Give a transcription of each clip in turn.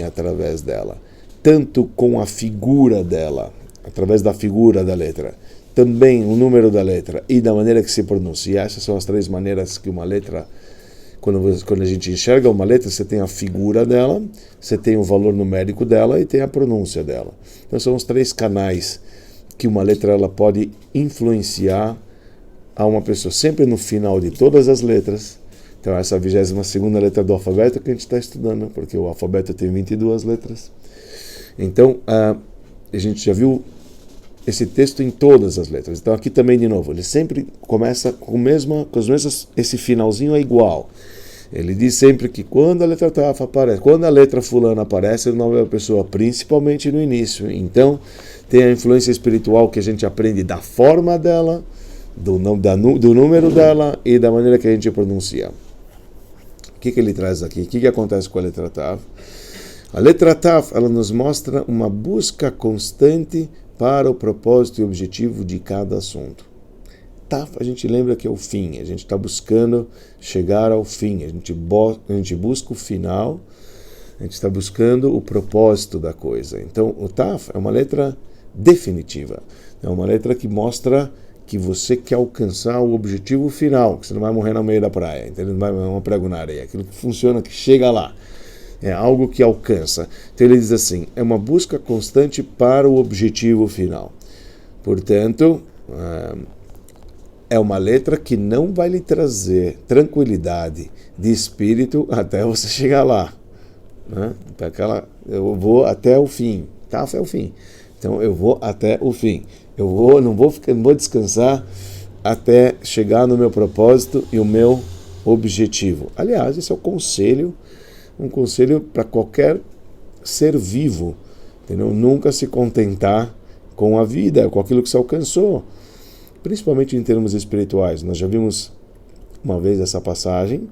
através dela, tanto com a figura dela, através da figura da letra, também o número da letra e da maneira que se pronuncia. Essas são as três maneiras que uma letra, quando a gente enxerga uma letra, você tem a figura dela, você tem o valor numérico dela e tem a pronúncia dela. Então são os três canais que uma letra ela pode influenciar a uma pessoa, sempre no final de todas as letras. Então essa é a 22ª letra do alfabeto que a gente está estudando, porque o alfabeto tem 22 letras. Então a gente já viu esse texto em todas as letras. Então aqui também de novo, ele sempre começa com as mesmas, esse finalzinho é igual. Ele diz sempre que quando a letra Taf aparece, quando a letra fulana aparece, o nome da pessoa, principalmente no início. Então tem a influência espiritual que a gente aprende da forma dela, do número dela e da maneira que a gente pronuncia. O que ele traz aqui? O que acontece com a letra Taf? A letra Taf, ela nos mostra uma busca constante para o propósito e objetivo de cada assunto. Taf, a gente lembra que é o fim, a gente está buscando chegar ao fim, a gente busca o final, a gente está buscando o propósito da coisa. Então, o Taf é uma letra definitiva, é uma letra que mostra que você quer alcançar o objetivo final, que você não vai morrer no meio da praia, entendeu? Não vai uma prego na areia, aquilo que funciona, que chega lá. É algo que alcança. Então ele diz assim, é uma busca constante para o objetivo final. Portanto, é uma letra que não vai lhe trazer tranquilidade de espírito até você chegar lá. Né? Eu vou até o fim. Taf é o fim. Então eu vou até o fim. Não vou descansar até chegar no meu propósito e o meu objetivo. Aliás, esse é um conselho para qualquer ser vivo, entendeu? Nunca se contentar com a vida, com aquilo que se alcançou, principalmente em termos espirituais. Nós já vimos uma vez essa passagem,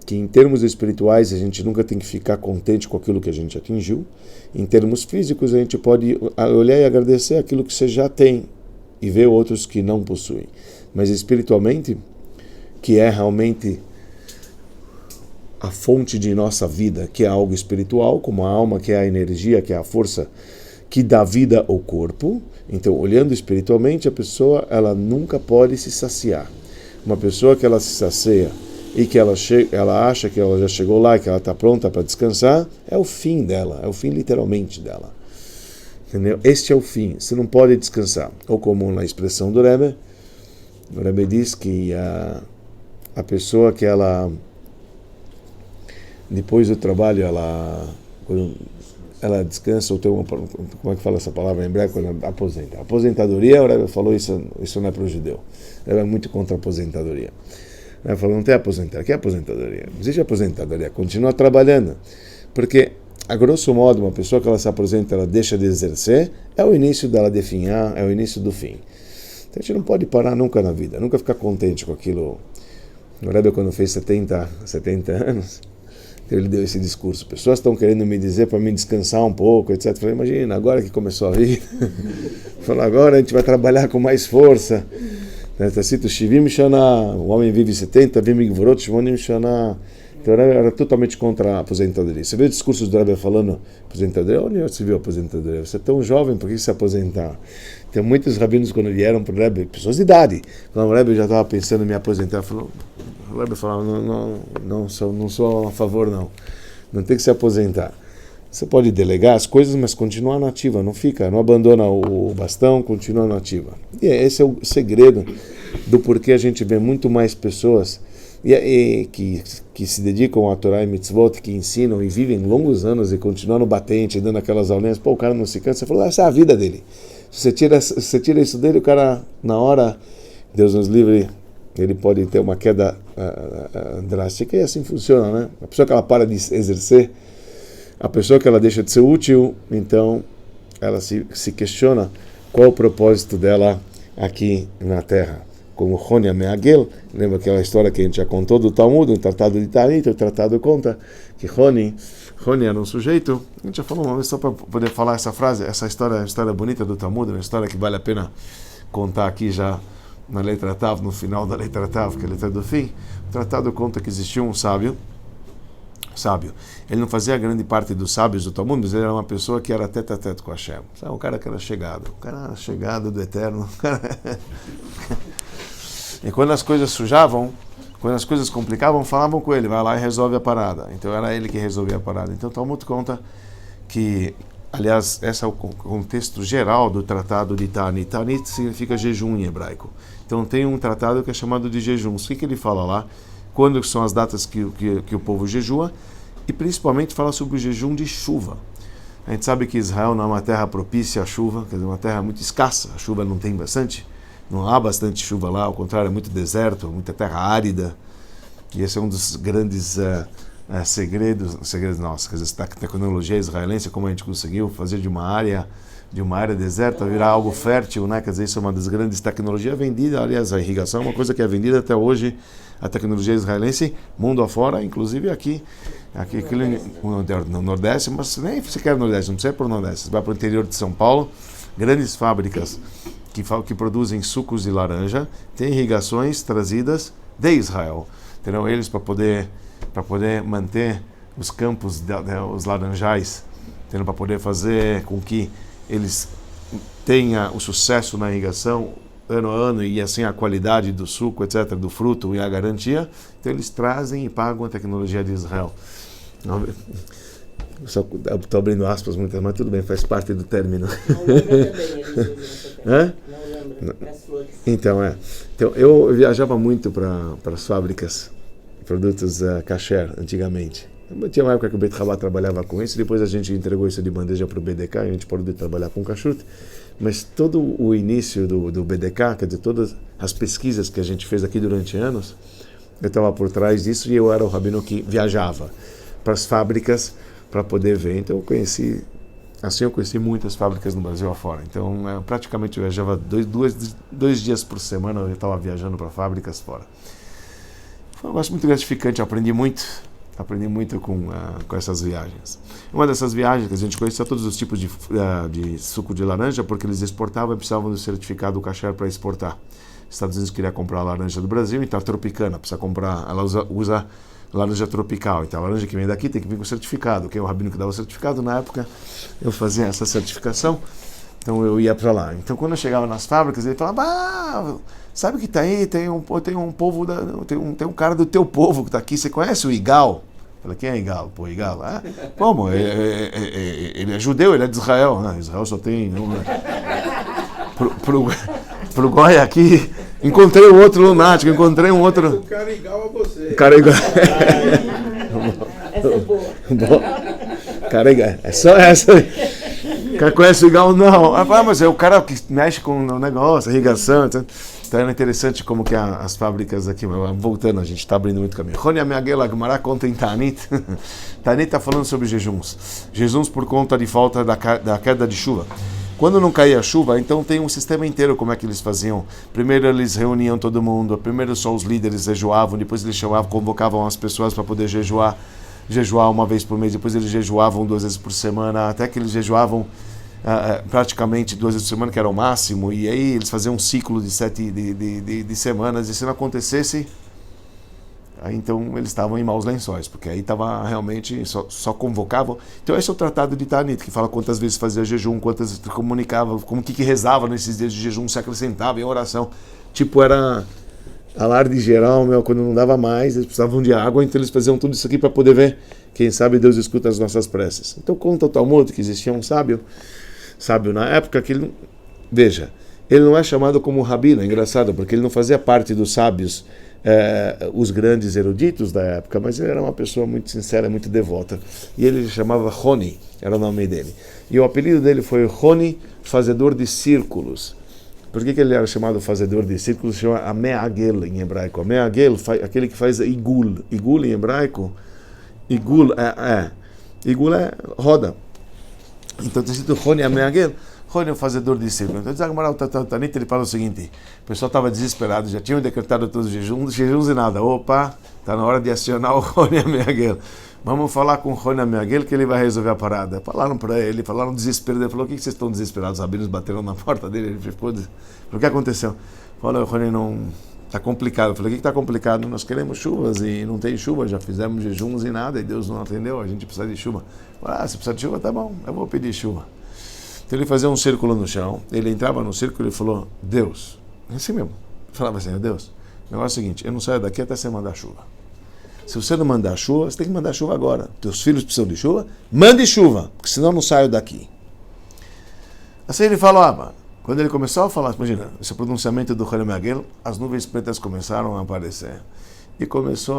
que em termos espirituais a gente nunca tem que ficar contente com aquilo que a gente atingiu. Em termos físicos a gente pode olhar e agradecer aquilo que você já tem e ver outros que não possuem. Mas espiritualmente, que é realmente a fonte de nossa vida, que é algo espiritual, como a alma, que é a energia, que é a força que dá vida ao corpo. Então, olhando espiritualmente, a pessoa ela nunca pode se saciar. Uma pessoa que ela se sacia e que ela acha que ela já chegou lá e que ela está pronta para descansar, é o fim dela, é o fim literalmente dela. Entendeu? Este é o fim, você não pode descansar. Ou como na expressão do Rebbe, o Rebbe diz que a pessoa que ela, depois do trabalho, ela descansa, ou tem uma, como é que fala essa palavra em hebraico, quando ela aposenta. A aposentadoria, o Rebbe falou, isso não é para o judeu. O Rebbe é muito contra a aposentadoria. Ele falou, não tem aposentadoria. Que é aposentadoria? Não existe aposentadoria, continua trabalhando. Porque, a grosso modo, uma pessoa que ela se aposenta, ela deixa de exercer, é o início dela definhar, é o início do fim. Então a gente não pode parar nunca na vida, nunca ficar contente com aquilo. O Rebbe, quando fez 70 anos, ele deu esse discurso. Pessoas estão querendo me dizer para mim descansar um pouco, etc. Eu falei, imagina, agora que começou a vida, falou, agora a gente vai trabalhar com mais força. Está escrito, Shivim Shana, o homem vive 70, Vim Gvorot, Shimonim Shana. Então era totalmente contra a aposentadoria. Você vê os discursos do Rebbe falando aposentadoria? Onde você viu aposentadoria? Você é tão jovem, por que se aposentar? Tem muitos rabinos, quando vieram para o Rebbe, pessoas de idade, falaram, o Rebbe já estava pensando em me aposentar. O Rebbe falava, não sou a favor, não tem que se aposentar. Você pode delegar as coisas, mas continuar na ativa, não abandona o bastão, continua na ativa. E esse é o segredo do porquê a gente vê muito mais pessoas que se dedicam a Torá e Mitzvot, que ensinam e vivem longos anos e continuam no batente, dando aquelas aulinhas. Pô, o cara não se cansa. Você falou, essa é a vida dele. Se você tira isso dele, o cara, na hora, Deus nos livre, ele pode ter uma queda drástica, e assim funciona, né? A pessoa que ela para de exercer, a pessoa que ela deixa de ser útil, então ela se questiona qual o propósito dela aqui na Terra. Como Roni Meagel, lembra aquela história que a gente já contou do Talmud, no Tratado de Tarit, o Tratado conta que Roni era um sujeito, a gente já falou uma vez só para poder falar essa frase, essa história é uma história bonita do Talmud, uma história que vale a pena contar aqui já na letra Tav, no final da letra Tav, que é a letra do fim. O Tratado conta que existiu um sábio sábio. Ele não fazia grande parte dos sábios do Talmud, mas ele era uma pessoa que era tete a tete com Hashem. Sabe? Um cara que era chegado. O cara era chegado do Eterno. E quando as coisas sujavam, quando as coisas complicavam, falavam com ele, vai lá e resolve a parada. Então era ele que resolvia a parada. Então o Talmud conta que, aliás, esse é o contexto geral do tratado de Ta'anit. Ta'anit significa jejum em hebraico. Então tem um tratado que é chamado de jejuns. O que ele fala lá? Quando são as datas que o povo jejua, e principalmente fala sobre o jejum de chuva. A gente sabe que Israel não é uma terra propícia à chuva, quer dizer, uma terra muito escassa, a chuva não tem bastante, não há bastante chuva lá, ao contrário, é muito deserto, muita terra árida, e esse é um dos grandes segredos nossos, quer dizer, a tecnologia israelense, como a gente conseguiu fazer de uma área deserta virar algo fértil, né? Quer dizer, isso é uma das grandes tecnologias vendidas, aliás, a irrigação é uma coisa que é vendida até hoje, a tecnologia israelense, mundo afora, inclusive aqui no Nordeste, mas nem se quer no Nordeste, não precisa ir para o Nordeste, você vai para o interior de São Paulo, grandes fábricas que produzem sucos de laranja, têm irrigações trazidas de Israel, terão eles para poder manter os campos, os laranjais, para poder fazer com que eles tenham o sucesso na irrigação ano a ano e assim a qualidade do suco, etc., do fruto e a garantia. Então eles trazem e pagam a tecnologia de Israel. Só estou abrindo aspas muitas, mas tudo bem, faz parte do término. Não lembra também, Hã? Não lembra das flores. Então, eu viajava muito para as fábricas de produtos kasher antigamente. Tinha uma época que o Beit Chabad trabalhava com isso, depois a gente entregou isso de bandeja para o BDK, e a gente parou de trabalhar com kashrut. Mas todo o início do BDK, quer dizer, todas as pesquisas que a gente fez aqui durante anos, eu estava por trás disso e eu era o rabino que viajava para as fábricas para poder ver. Então eu conheci muitas fábricas no Brasil afora. Então praticamente eu viajava dois dias por semana, eu estava viajando para fábricas fora. Foi um negócio muito gratificante, eu aprendi muito com essas viagens. Uma dessas viagens que a gente conhecia todos os tipos de suco de laranja, porque eles exportavam e precisavam do certificado kasher para exportar. Os Estados Unidos queria comprar a laranja do Brasil, então a Tropicana precisa comprar, ela usa laranja tropical. Então a laranja que vem daqui tem que vir com certificado. Quem é o rabino que dava o certificado? Na época eu fazia essa certificação, então eu ia para lá. Então quando eu chegava nas fábricas, ele falava: sabe que tá aí, tem um povo, tem um cara do teu povo que está aqui, você conhece o Igal? Eu falei: quem é Igal? Pô, Igal? Como? Ele é judeu, ele é de Israel. Israel só tem... Pro Goia aqui, encontrei um outro lunático, encontrei um outro... O cara igual a você. O cara igual... Essa é boa. Bom, cara igual... É só essa. O cara conhece o Igal? Não. Mas é o cara que mexe com o negócio, irrigação, etc. Então era interessante como que as fábricas aqui, voltando, a gente está abrindo muito caminho. Rony Ameagel, a Gemara conta em Ta'anit. Ta'anit está falando sobre jejuns. Jejuns por conta de falta da queda de chuva. Quando não caía a chuva, então tem um sistema inteiro como é que eles faziam. Primeiro eles reuniam todo mundo, primeiro só os líderes jejuavam, depois eles convocavam as pessoas para poder jejuar uma vez por mês, depois eles jejuavam 2 vezes por semana, até que eles jejuavam praticamente 2 vezes por semana, que era o máximo, e aí eles faziam um ciclo de 7 de semanas, e se não acontecesse, aí então eles estavam em maus lençóis, porque aí estava realmente, só convocavam. Então esse é o tratado de Ta'anit, que fala quantas vezes fazia jejum, quantas vezes comunicava, como que rezava nesses dias de jejum, se acrescentava em oração. Tipo, era alarde geral, quando não dava mais, eles precisavam de água, então eles faziam tudo isso aqui para poder ver, quem sabe Deus escuta as nossas preces. Então conta o Talmud que existia um sábio na época que ele não é chamado como rabino, é engraçado, porque ele não fazia parte dos sábios, os grandes eruditos da época, mas ele era uma pessoa muito sincera, muito devota, e ele se chamava Roni, era o nome dele, e o apelido dele foi Roni, fazedor de círculos. Por que ele era chamado fazedor de círculos? Se chama Ameagel em hebraico. Ameagel, aquele que faz igul. Igul em hebraico, igul é roda. Então tem sido Roni Ameagel. Roni é o fazedor de círculos. Então diz Agmará, o Ta'anit, ele fala o seguinte: o pessoal estava desesperado, já tinham decretado todos os jejuns e nada. Opa, está na hora de acionar o Roni Ameagel. Vamos falar com o Roni Ameagel que ele vai resolver a parada. Falaram para ele, falaram desespero dele. Falou: o que vocês estão desesperados? Os rabinos bateram na porta dele. Ele ficou: o que aconteceu? Falou: o Roni Está complicado. Eu falei, o que está complicado? Nós queremos chuvas e não tem chuva, já fizemos jejuns e nada, e Deus não atendeu, a gente precisa de chuva. Se precisa de chuva, tá bom, eu vou pedir chuva. Então ele fazia um círculo no chão, ele entrava no círculo e falou, Deus, assim mesmo, falava assim, Deus, o negócio é o seguinte, eu não saio daqui até você mandar chuva. Se você não mandar chuva, você tem que mandar chuva agora. Teus filhos precisam de chuva, mande chuva, porque senão eu não saio daqui. Assim ele falava. Quando ele começou a falar, imagina, esse pronunciamento do Chone Me'agel, as nuvens pretas começaram a aparecer. E começou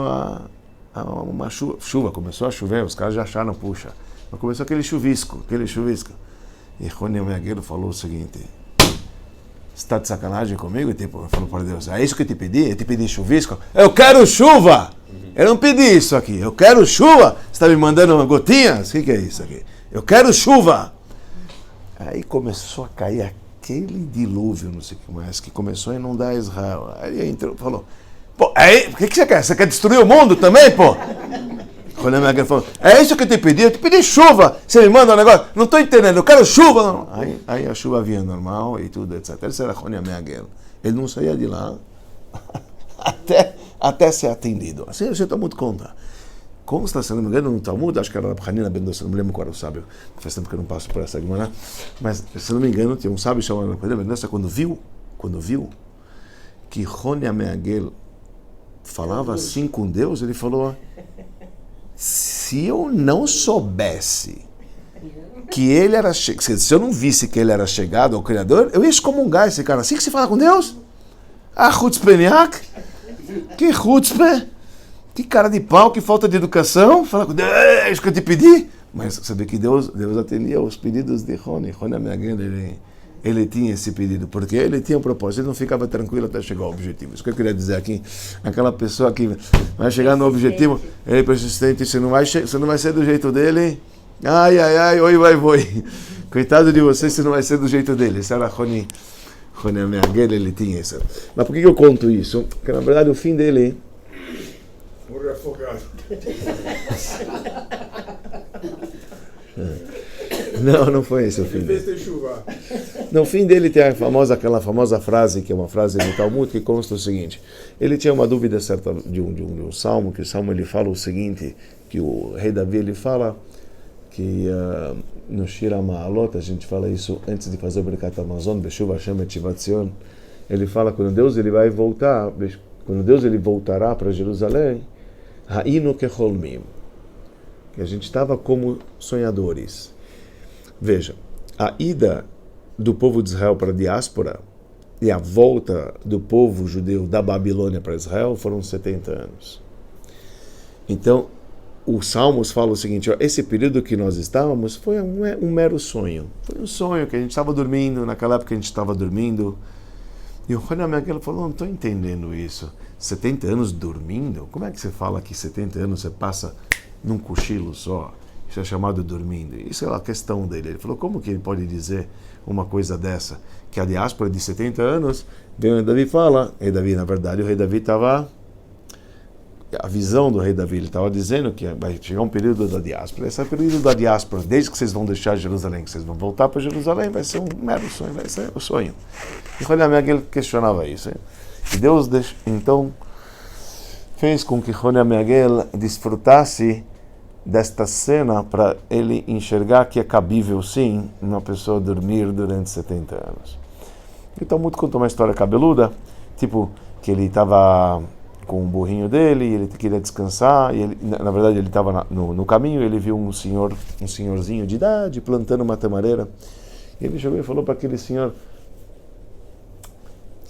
uma chuva, começou a chover, os caras já acharam, puxa. Mas começou aquele chuvisco. E Chone Me'agel falou o seguinte, você está de sacanagem comigo? Tipo, falou para Deus, é isso que eu te pedi? Eu te pedi chuvisco? Eu quero chuva! Eu não pedi isso aqui, eu quero chuva! Você está me mandando gotinhas? O que é isso aqui? Eu quero chuva! Aí começou a cair aquele dilúvio, não sei o que mais, que começou a inundar Israel. Aí ele entrou e falou, pô, o que você quer? Você quer destruir o mundo também, pô? Quando ele falou, é isso que eu te pedi chuva, você me manda um negócio, não estou entendendo, eu quero chuva. Não. Aí a chuva vinha normal e tudo, etc. Esse era Chone Me'agel. Ele não saía de lá até ser atendido. Assim você está muito conta. Como está sendo, não me engano, no Talmud, acho que era Hanina Ben Dosa, não me lembro qual era o sábio, faz tempo que eu não passo por essa Gemara, mas se não me engano, tinha um sábio chamado Hanina Ben Dosa, quando viu que Chone Me'agel falava assim com Deus, ele falou, se eu não soubesse que ele era, se eu não visse que ele era chegado ao Criador, eu ia excomungar esse cara. Assim que se fala com Deus? Chutzpeniak? Que chutzpe? Que cara de pau, que falta de educação. Fala com Deus, é isso que eu te pedi. Mas você vê que Deus atendia os pedidos de Chone Me'agel, ele tinha esse pedido, porque ele tinha um propósito, ele não ficava tranquilo até chegar ao objetivo. Isso que eu queria dizer aqui, aquela pessoa que vai chegar no objetivo, ele é persistente, você não vai ser do jeito dele, oi, vai, voi. Coitado de você, você não vai ser do jeito dele. Esse era Chone Me'agel, ele tinha isso. Mas por que eu conto isso? Porque na verdade o fim dele... Morreu afogado. Não foi esse o fim dele. Chuva. No fim dele tem aquela famosa frase, que é uma frase do Talmud, que consta o seguinte. Ele tinha uma dúvida certa de um salmo, que o salmo ele fala o seguinte, que o rei Davi ele fala, que no Shira Ma'alot, a gente fala isso antes de fazer o Birkat Hamazon, Beshuv Hashem et Shivat Zion, ele fala quando Deus ele vai voltar, quando Deus ele voltará para Jerusalém, Ha'inu kecholmim, que a gente estava como sonhadores. Veja, a ida do povo de Israel para a diáspora e a volta do povo judeu da Babilônia para Israel foram 70 anos. Então, os Salmos falam o seguinte, esse período que nós estávamos foi um mero sonho. Foi um sonho que a gente estava dormindo, naquela época a gente estava dormindo. E o Chone Me'agel falou, não estou entendendo isso. 70 anos dormindo? Como é que você fala que 70 anos você passa num cochilo só? Isso é chamado dormindo. Isso é a questão dele. Ele falou, como que ele pode dizer uma coisa dessa? Que a diáspora de 70 anos, vem o rei Davi fala, na verdade o rei Davi estava, a visão do rei Davi, ele estava dizendo que vai chegar um período da diáspora. Esse período da diáspora, desde que vocês vão deixar Jerusalém, que vocês vão voltar para Jerusalém, vai ser um mero sonho, vai ser o sonho. E Chone Me'agel questionava isso. Hein? E Deus, então, fez com que Chone Me'agel desfrutasse desta cena para ele enxergar que é cabível sim uma pessoa dormir durante 70 anos. Então muito contou uma história cabeluda, tipo que ele estava com o burrinho dele e ele queria descansar e ele, na verdade ele estava no caminho, ele viu um senhorzinho de idade plantando uma tamareira e ele chegou e falou para aquele senhor,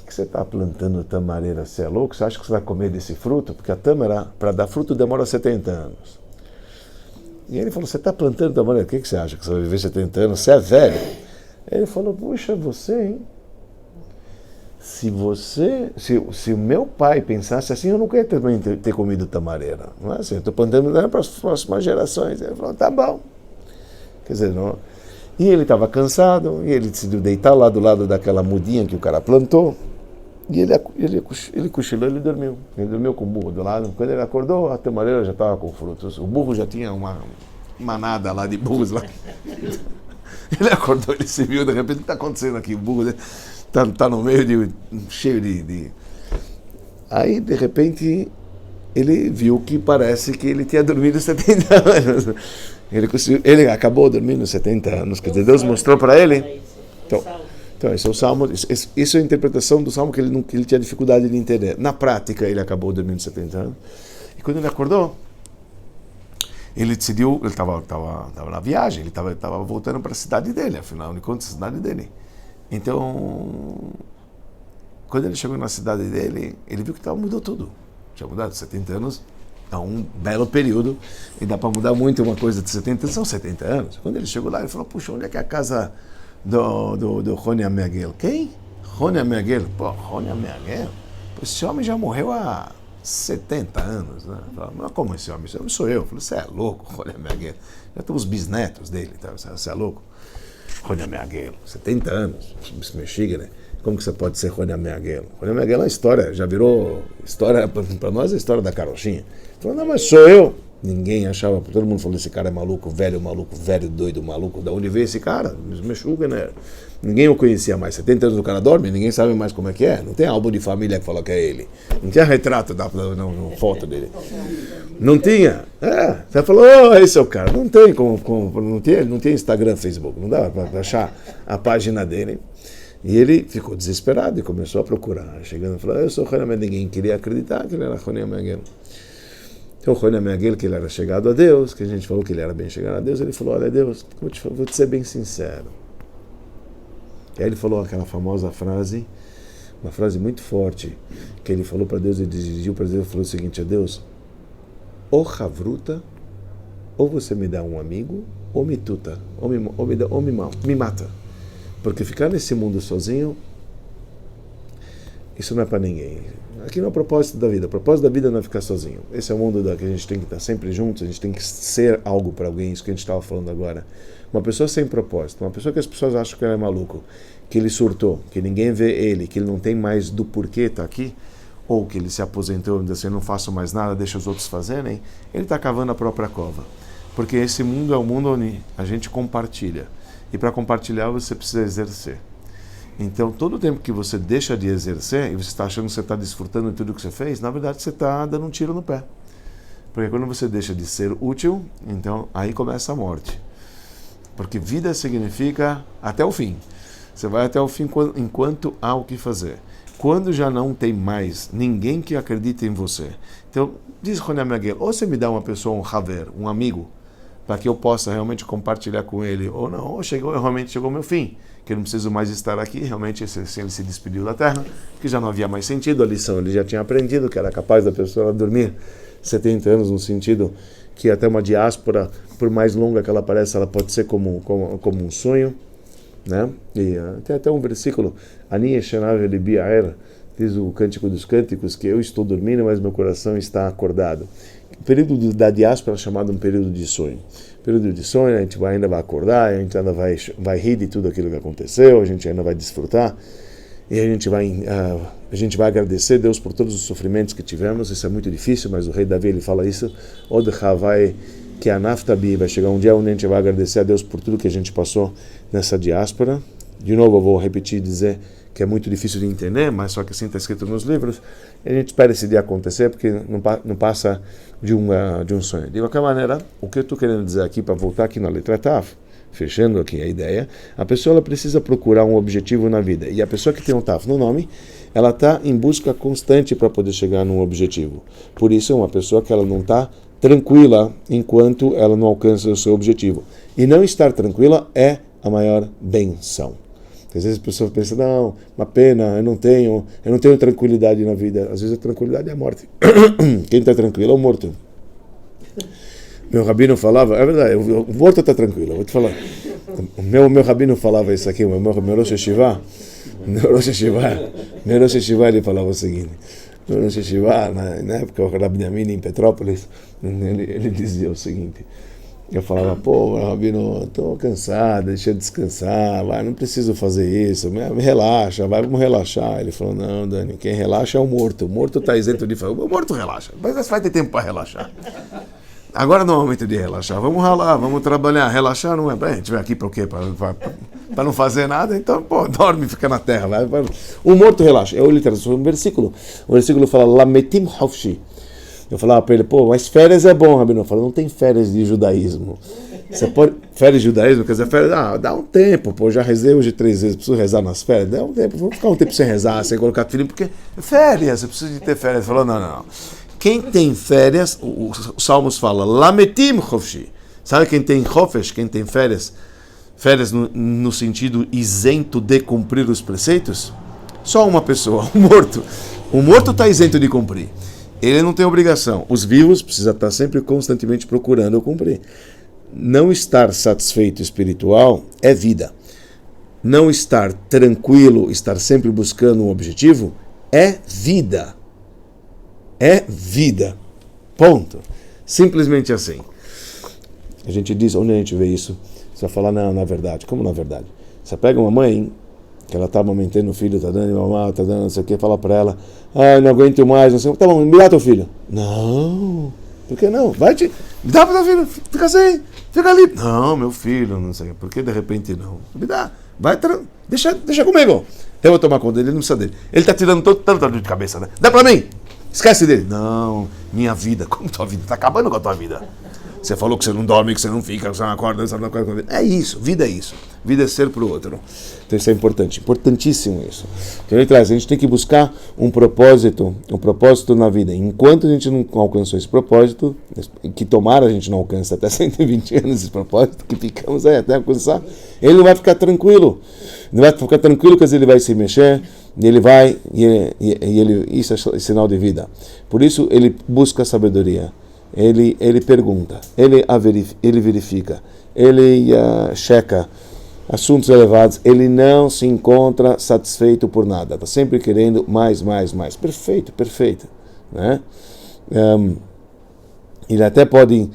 que você está plantando tamareira, você é louco? Você acha que você vai comer desse fruto? Porque a tâmara, para dar fruto, demora 70 anos. E ele falou, você está plantando tamareira, o que você acha? Que você vai viver 70 anos? Você é velho? Ele falou, puxa, você, hein? Se o meu pai pensasse assim, eu nunca ia ter comido tamareira. Não é assim, eu estou plantando para as próximas gerações. Ele falou, tá bom. Quer dizer, não... E ele estava cansado, e ele decidiu deitar lá do lado daquela mudinha que o cara plantou. E ele cochilou, ele dormiu. Ele dormiu com o burro do lado. Quando ele acordou, a tamareira já estava com frutos. O burro já tinha uma manada lá de burros lá. Ele acordou, ele se viu, de repente, o que está acontecendo aqui? O burro está no meio cheio de Aí, de repente, ele viu que parece que ele tinha dormido 70 anos. Ele acabou dormindo 70 anos, quer dizer, Deus mostrou para ele. Então, esse é o Salmo, isso é a interpretação do Salmo que ele tinha dificuldade de entender. Na prática, ele acabou dormindo 70 anos. E quando ele acordou, ele decidiu, ele estava na viagem, ele estava voltando para a cidade dele, afinal de contas, a cidade dele. Então, quando ele chegou na cidade dele, ele viu que mudou tudo. Tinha mudado 70 anos, é um belo período, e dá para mudar muito uma coisa de 70 anos, são 70 anos. Quando ele chegou lá, ele falou, puxa, onde é que é a casa do Roni Ameagel? Quem? Roni Ameagel? Pô, Roni Ameagel? Esse homem já morreu há 70 anos, né? Falei, mas como esse homem? Esse homem sou eu. Eu falei, você é louco, Roni Ameagel. Já tem os bisnetos dele, tá? Você é louco? Roni Ameagel, 70 anos, mexiga, né? Como que você pode ser Roni Ameagel? Roni Ameagel é uma história, já virou história, para nós é a história da carochinha. Falei, não, mas sou eu. Ninguém achava, todo mundo falou, esse cara é maluco, velho, doido, maluco. Da onde veio esse cara? Mexuga, né? Ninguém o conhecia mais. 70 anos o cara dorme, ninguém sabe mais como é que é. Não tem álbum de família que fala que é ele. Não tinha retrato da foto dele. Não tinha. Você falou, esse é o cara. Não tem não tinha Instagram, Facebook. Não dava para achar a página dele. E ele ficou desesperado e começou a procurar. Chegando e falou, eu sou Roni Ameagel. Ninguém queria acreditar que ele era Roni Ameagel. Então, o Roni Ameagel, que ele era chegado a Deus, que a gente falou que ele era bem chegado a Deus, ele falou, olha, Deus, vou te ser bem sincero. E aí ele falou aquela famosa frase, uma frase muito forte, que ele falou para Deus, ele dirigiu para Deus e falou o seguinte, a Deus, ou Havruta, ou você me dá um amigo, ou me tuta, ou me mata. Porque ficar nesse mundo sozinho, isso não é para ninguém. Aqui não é o propósito da vida. O propósito da vida não é ficar sozinho. Esse é o mundo que a gente tem que estar sempre juntos, a gente tem que ser algo para alguém, isso que a gente estava falando agora. Uma pessoa sem propósito, uma pessoa que as pessoas acham que ele é maluco, que ele surtou, que ninguém vê ele, que ele não tem mais do porquê estar aqui, ou que ele se aposentou e diz assim, não faço mais nada, deixa os outros fazerem, ele está cavando a própria cova. Porque esse mundo é o mundo onde a gente compartilha. E para compartilhar você precisa exercer. Então, todo o tempo que você deixa de exercer e você está achando que você está desfrutando de tudo que você fez, na verdade você está dando um tiro no pé. Porque quando você deixa de ser útil, então aí começa a morte. Porque vida significa até o fim. Você vai até o fim enquanto há o que fazer. Quando já não tem mais ninguém que acredite em você. Então, diz Roni Ameagel, ou você me dá uma pessoa, um haver, um amigo, para que eu possa realmente compartilhar com ele, ou não, ou realmente chegou o meu fim, que eu não preciso mais estar aqui, realmente ele se despediu da terra, que já não havia mais sentido, a lição ele já tinha aprendido, que era capaz da pessoa dormir 70 anos, no sentido que até uma diáspora, por mais longa que ela pareça, ela pode ser como um sonho, né? E tem até um versículo, Ani Yeshanav Libi Aer, diz o Cântico dos Cânticos, que eu estou dormindo, mas meu coração está acordado. O período da diáspora é chamado um período de sonho. Período de sonho, a gente ainda vai acordar, a gente ainda vai rir de tudo aquilo que aconteceu, a gente ainda vai desfrutar, e a gente vai agradecer a Deus por todos os sofrimentos que tivemos. Isso é muito difícil, mas o rei Davi ele fala isso, Od Havai que a Naftabi, vai chegar um dia onde a gente vai agradecer a Deus por tudo que a gente passou nessa diáspora. De novo eu vou repetir e dizer que é muito difícil de entender, mas só que assim está escrito nos livros, e a gente espera esse dia acontecer, porque não passa de um sonho. De qualquer maneira, o que eu estou querendo dizer aqui, para voltar aqui na letra Taf, fechando aqui a ideia, a pessoa ela precisa procurar um objetivo na vida, e a pessoa que tem um Taf no nome, ela está em busca constante para poder chegar num objetivo. Por isso é uma pessoa que ela não está tranquila enquanto ela não alcança o seu objetivo. E não estar tranquila é a maior benção. Às vezes as pessoas pensam, não, uma pena, eu não tenho tranquilidade na vida. Às vezes a tranquilidade é a morte. Quem está tranquilo é o morto. Meu rabino falava, é verdade, o morto está tranquilo, vou te falar. O meu rabino falava isso aqui, o meu Rosh Hashivá, ele falava o seguinte, meu Rosh Hashivá, na época o Rabbi Yamin em Petrópolis, ele dizia o seguinte, eu falava, pô, Rabino, estou cansado, deixa eu descansar, não preciso fazer isso, me relaxa, vamos relaxar. Ele falou, não, Dani, quem relaxa é o morto está isento de fazer, o morto relaxa, mas vai ter tempo para relaxar. Agora não é o momento de relaxar, vamos ralar, vamos trabalhar, relaxar não é, a gente vai aqui para o quê? para não fazer nada, então, pô, dorme, fica na terra. O morto relaxa. Eu li um versículo. O versículo fala, Lametim Hofshi. Eu falava para ele, pô, mas férias é bom, Rabino. Eu falei, não tem férias de judaísmo. Você pode, férias de judaísmo, quer dizer, férias, dá um tempo, pô, já rezei hoje 3 vezes, preciso rezar nas férias, dá um tempo, vamos ficar um tempo sem rezar, sem colocar filho, porque férias, você precisa de ter férias. Ele falou, não. Quem tem férias, os Salmos falam, Lametim Hofshi. Sabe quem tem Hofesh, quem tem férias? Férias no sentido isento de cumprir os preceitos? Só uma pessoa, o morto. O morto está isento de cumprir. Ele não tem obrigação. Os vivos precisam estar sempre constantemente procurando cumprir. Não estar satisfeito espiritual é vida. Não estar tranquilo, estar sempre buscando um objetivo, é vida. É vida. Ponto. Simplesmente assim. A gente diz, onde a gente vê isso? Você vai falar, não, na verdade. Como na verdade? Você pega uma mãe, que ela está amamentando o filho, está dando de mamar, está dando não sei o que, fala para ela, não aguento mais, não sei o que, tá bom, me dá teu filho. Não, por que não? Vai te, me dá para teu filho, fica assim, fica ali. Não, meu filho, não sei, por que de repente não? Me dá, vai, deixa comigo. Eu vou tomar conta dele, ele não precisa dele. Ele está tirando tanta dor de cabeça, né? Dá para mim, esquece dele. Não, minha vida, como tua vida? Está acabando com a tua vida. Você falou que você não dorme, que você não fica, que você não acorda, você não acorda. É isso, vida é isso. Vida é ser para o outro. Então isso é importante, importantíssimo isso. Então ele traz, a gente tem que buscar um propósito na vida. Enquanto a gente não alcançou esse propósito, que tomara a gente não alcance até 120 anos esse propósito, que ficamos aí até alcançar, ele não vai ficar tranquilo. Não vai ficar tranquilo, porque ele vai se mexer, ele vai, isso é sinal de vida. Por isso ele busca sabedoria. Ele pergunta, ele verifica, ele checa assuntos elevados, ele não se encontra satisfeito por nada, está sempre querendo mais. Perfeito. Né? Ele até pode,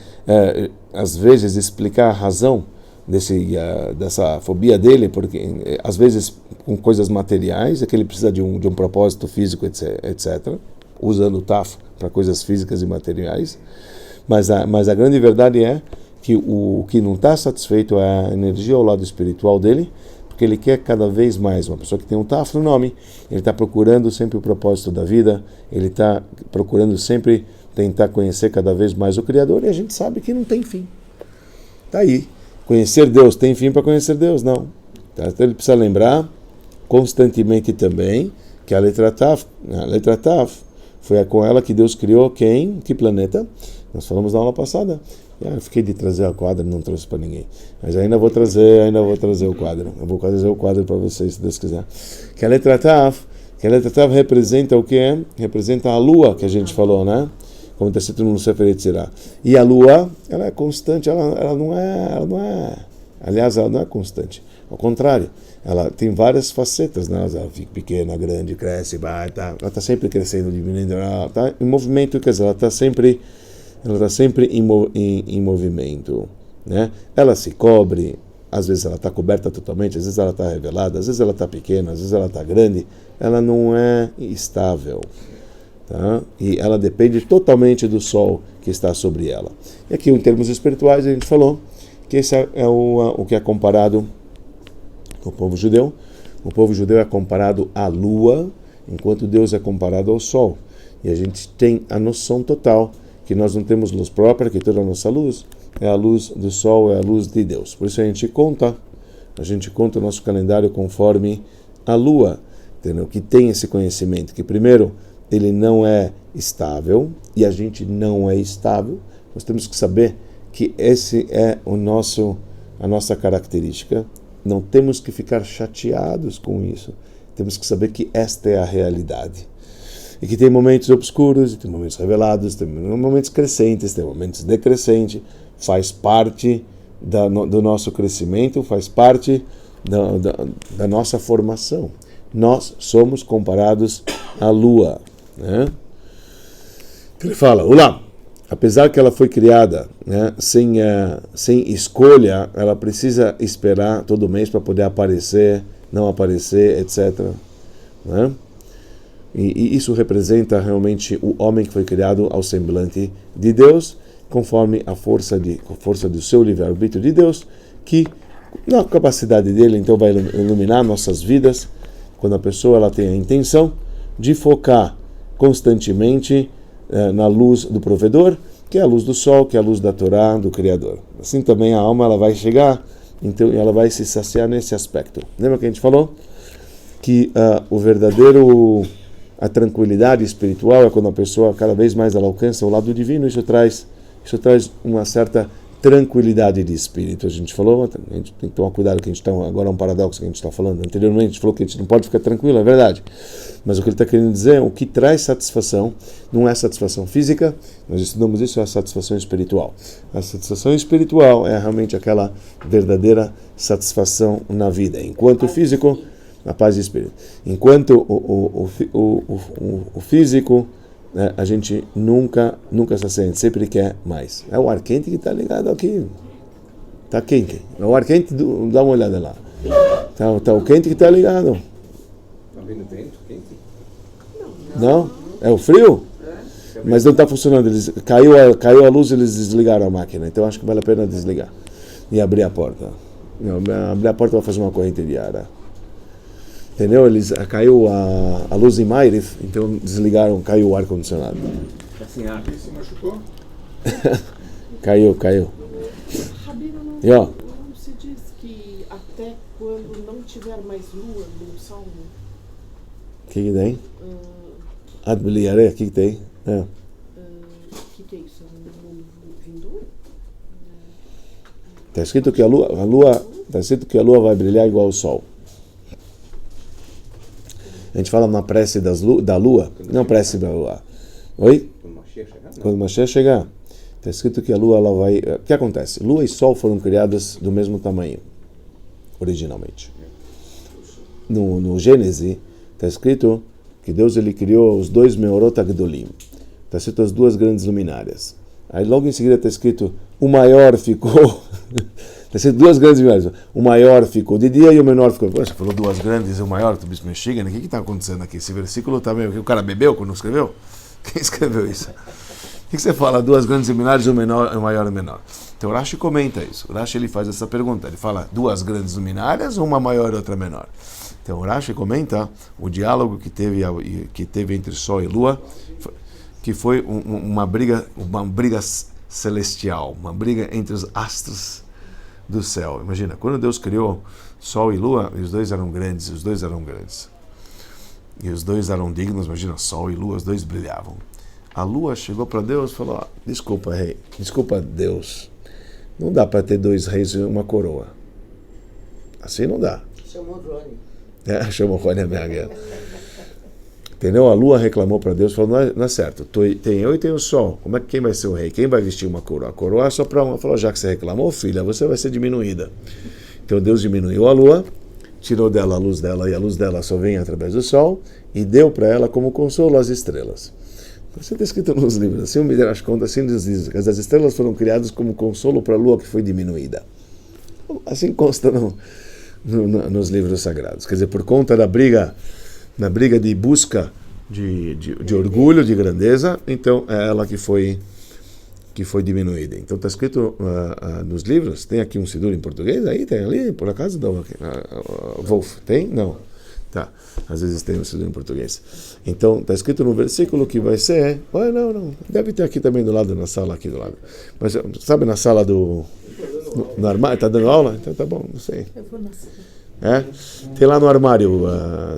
às vezes, explicar a razão dessa fobia dele, porque às vezes com coisas materiais, é que ele precisa de um propósito físico, etc., usando o TAF para coisas físicas e materiais, mas a grande verdade é que o que não está satisfeito é a energia ao lado espiritual dele, porque ele quer cada vez mais. Uma pessoa que tem um TAF no nome, ele está procurando sempre o propósito da vida, ele está procurando sempre tentar conhecer cada vez mais o Criador, e a gente sabe que não tem fim. Está aí. Conhecer Deus, tem fim para conhecer Deus? Não. Então ele precisa lembrar constantemente também que a letra Taf foi com ela que Deus criou quem? Que planeta? Nós falamos na aula passada. Eu fiquei de trazer a quadra, não trouxe para ninguém. Mas ainda vou trazer o quadro. Eu vou trazer o quadro para vocês, se Deus quiser. Que a letra Taf representa o quê? Representa a lua que a gente falou, né? Como está escrito no Sefer Yetzirah. E a lua, ela é constante, ela não é. Aliás, ela não é constante. Ao contrário, ela tem várias facetas, né? Ela fica pequena, grande, cresce, vai, ela está sempre crescendo, diminuindo, ela está em movimento, quer dizer, ela está sempre em movimento, né? Ela se cobre, às vezes ela está coberta totalmente, às vezes ela está revelada, às vezes ela está pequena, às vezes ela está grande, ela não é estável, tá? E ela depende totalmente do sol que está sobre ela. E aqui, em termos espirituais, a gente falou que esse é o que é comparado com o povo judeu. O povo judeu é comparado à lua, enquanto Deus é comparado ao sol. E a gente tem a noção total que nós não temos luz própria, que toda a nossa luz é a luz do sol, é a luz de Deus. Por isso a gente conta o nosso calendário conforme a lua, entendeu? Que tem esse conhecimento, que primeiro ele não é estável, e a gente não é estável. Nós temos que saber que esse é a nossa característica. Não temos que ficar chateados com isso. Temos que saber que esta é a realidade. E que tem momentos obscuros, tem momentos revelados, tem momentos crescentes, tem momentos decrescentes. Faz parte do nosso crescimento, faz parte da nossa formação. Nós somos comparados à lua, né? Ele fala, olá, apesar que ela foi criada, né, sem escolha, ela precisa esperar todo mês para poder aparecer, não aparecer, etc., né? E isso representa realmente o homem que foi criado ao semblante de Deus, conforme a força do seu livre-arbítrio de Deus, que na capacidade dele, então vai iluminar nossas vidas, quando a pessoa ela tem a intenção de focar constantemente na luz do provedor, que é a luz do sol, que é a luz da Torá, do Criador. Assim também a alma ela vai chegar, então ela vai se saciar nesse aspecto. Lembra que a gente falou? Que a tranquilidade espiritual é quando a pessoa cada vez mais ela alcança o lado divino, isso traz uma certa tranquilidade de espírito. A gente falou, a gente tem que tomar cuidado que a gente está agora é um paradoxo que a gente está falando. Anteriormente a gente falou que a gente não pode ficar tranquilo, é verdade. Mas o que ele está querendo dizer, o que traz satisfação, não é satisfação física, nós estudamos isso, é a satisfação espiritual. A satisfação espiritual é realmente aquela verdadeira satisfação na vida. Enquanto o físico, a paz de espírito. Enquanto o físico, né, a gente nunca se sente, sempre quer mais. É o ar quente que está ligado aqui. Está quente. É o ar quente, dá uma olhada lá. Tá o quente que está ligado. Está vindo vento quente? Não? É o frio? Mas não está funcionando. Caiu a luz e eles desligaram a máquina. Então acho que vale a pena desligar. E abrir a porta. Não, abrir a porta vai fazer uma corrente de ar. Entendeu? Caiu a luz em Mairif, então desligaram, caiu o ar-condicionado. Assim, ar. Se machucou? Caiu. Rabino, E ó, não se diz que até quando não tiver mais lua no sol, o que tem? Adbeliare, o que tem? que é isso? No vindouro? Está escrito que a lua vai brilhar igual ao sol. A gente fala na prece da lua, não prece da lua. Oi? Quando o Mashiach chegar, está escrito que a lua ela vai... O que acontece? Lua e sol foram criadas do mesmo tamanho, originalmente. No Gênesis, está escrito que Deus ele criou os dois Meorot Agdolim. Está escrito as duas grandes luminárias. Aí logo em seguida está escrito o maior ficou... Está escrito duas grandes luminárias. O maior ficou de dia e o menor ficou... Você falou duas grandes e o maior, tu me chega, né? O que está acontecendo aqui? Esse versículo está meio... O cara bebeu quando escreveu? Quem escreveu isso? O que você fala? Duas grandes luminárias, o maior e o menor. Então o Rashi comenta isso. O Rashi ele faz essa pergunta. Ele fala duas grandes luminárias, uma maior e outra menor. Então o Rashi comenta o diálogo que teve entre Sol e Lua, que foi uma briga celestial, uma briga entre os astros do céu. Imagina, quando Deus criou Sol e Lua, os dois eram grandes. E os dois eram dignos, imagina, Sol e Lua, os dois brilhavam. A Lua chegou para Deus e falou, desculpa, rei, desculpa, Deus, não dá para ter dois reis e uma coroa. Assim não dá. Chamou o Rony. Chamou o Rony a minha guerra. Entendeu? A Lua reclamou para Deus, falou, não é certo, tem eu e tem o Sol, quem vai ser o rei? Quem vai vestir uma coroa? A coroa é só para uma. Falou, já que você reclamou, filha, você vai ser diminuída. Então Deus diminuiu a Lua, tirou dela a luz dela, e a luz dela só vem através do Sol, e deu para ela como consolo as estrelas. Isso está escrito nos livros, assim o Midrash conta, assim diz que as estrelas foram criadas como consolo para a Lua que foi diminuída. Assim consta nos livros sagrados. Quer dizer, por conta da briga de busca de orgulho, de grandeza, então é ela que foi diminuída. Então está escrito nos livros, tem aqui um sidur em português, aí tem ali, por acaso, Wolf, tem? Não. Tá, às vezes tem um sidur em português. Então está escrito no versículo que vai ser, não, deve ter aqui também do lado, na sala aqui do lado. Mas sabe na sala no armário, está dando aula? Então tá bom, não sei. Eu vou na sala. Tem lá no armário,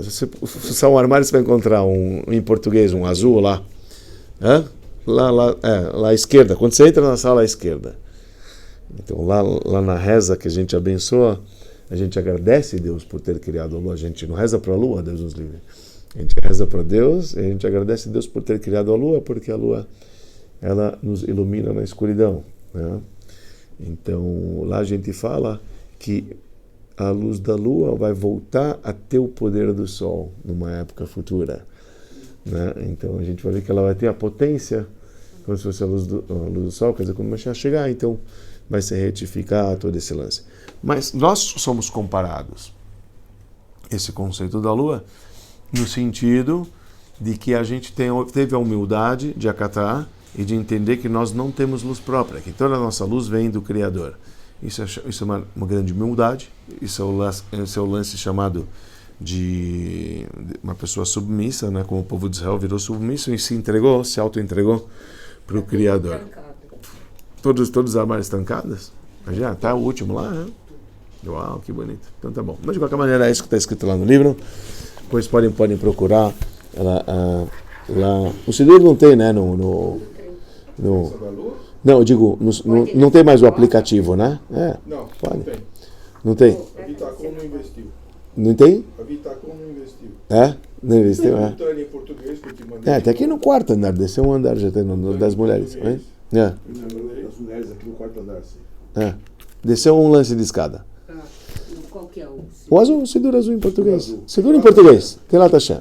se fuçar um armário você vai encontrar em português, um azul lá. Lá à esquerda, quando você entra na sala à esquerda. Então lá na reza que a gente abençoa, a gente agradece a Deus por ter criado a lua. A gente não reza para a lua, Deus nos livre. A gente reza para Deus e a gente agradece a Deus por ter criado a lua, porque a lua ela nos ilumina na escuridão, né? Então lá a gente fala que a luz da lua vai voltar a ter o poder do sol numa época futura, né? Então a gente vai ver que ela vai ter a potência como se fosse a luz do sol, quer dizer, quando o Mashiach chegar, então vai se retificar todo esse lance. Mas nós somos comparados, esse conceito da lua, no sentido de que a gente teve a humildade de acatar e de entender que nós não temos luz própria, que toda a nossa luz vem do Criador. Isso é uma grande humildade. Esse é o lance chamado de uma pessoa submissa, né? Como o povo de Israel virou submisso e se auto-entregou para o Criador. Todos as armários trancadas? Já tá o último lá, né? Uau, que bonito. Então tá bom. Mas de qualquer maneira é isso que está escrito lá no livro. Depois podem procurar lá. O Sidur não tem, né? Não, eu digo, não tem mais o aplicativo, né? Não, pode. não tem. Não tem? A Vitacom não investiu. Não tem? A Vitacom não investiu. Não investiu, Simultâneo em português que eu te mandei. até aqui no quarto andar, desceu um andar já tem das mulheres. Né? As mulheres aqui no quarto andar, sim. Desceu um lance de escada. Qual que é o? O azul, Sidur azul em português. Sidur em português. Que lá tá cheio.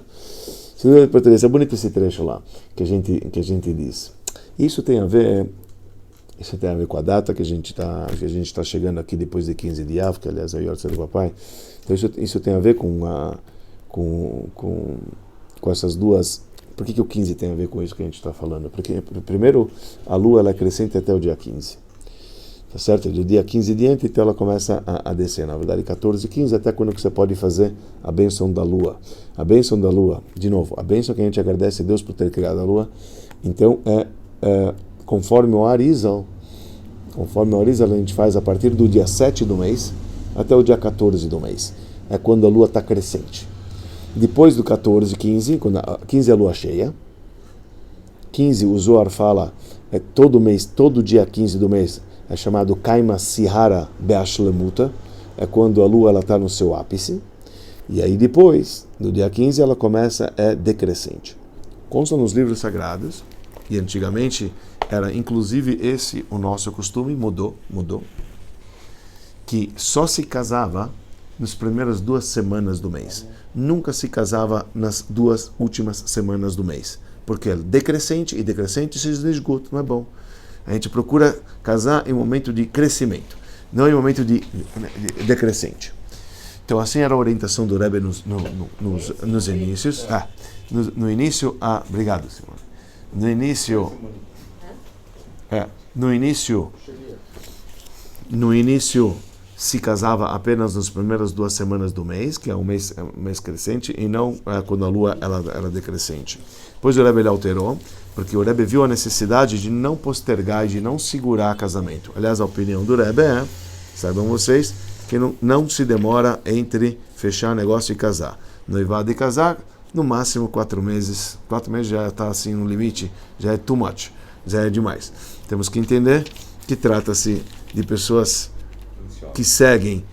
Sidur em português. É bonito esse trecho lá que a gente diz. Isso tem a ver com a data que a gente está chegando aqui depois de 15 de Av, que aliás é o Yortzeit do papai. Então isso tem a ver com essas duas. Por que o 15 tem a ver com isso que a gente está falando? Porque primeiro a lua ela é crescente até o dia 15. Tá certo? Do dia 15 diante, então ela começa a descer. Na verdade, 14 e 15, até quando que você pode fazer a bênção da lua. A bênção da lua, de novo, a bênção que a gente agradece a Deus por ter criado a lua. Então, conforme o Arizal, a gente faz a partir do dia 7 do mês até o dia 14 do mês. É quando a lua está crescente. Depois do 14, 15, quando a 15 é a lua cheia. 15, o Zohar fala, todo mês, todo dia 15 do mês, é chamado Kaima Sihara Beashlemuta, é quando a lua está no seu ápice, e aí depois, do dia 15, ela começa decrescente. Consta nos livros sagrados, e antigamente era inclusive esse o nosso costume, mudou, que só se casava nas primeiras 2 semanas do mês. Nunca se casava nas 2 últimas semanas do mês, porque é decrescente, e decrescente se esgoto, não é bom. A gente procura casar em momento de crescimento, não em momento de decrescente. Então, assim era a orientação do Rebbe nos inícios. No início, obrigado, senhor. No início se casava apenas nas primeiras 2 semanas do mês, que é um mês crescente, e não quando a lua ela era decrescente. Depois o Rebbe ele alterou, porque o Rebbe viu a necessidade de não postergar e de não segurar casamento. Aliás, a opinião do Rebbe saibam vocês, que não se demora entre fechar negócio e casar. Noivado e casar, no máximo 4 meses. 4 meses já está assim no limite, já é too much, já é demais. Temos que entender que trata-se de pessoas que seguem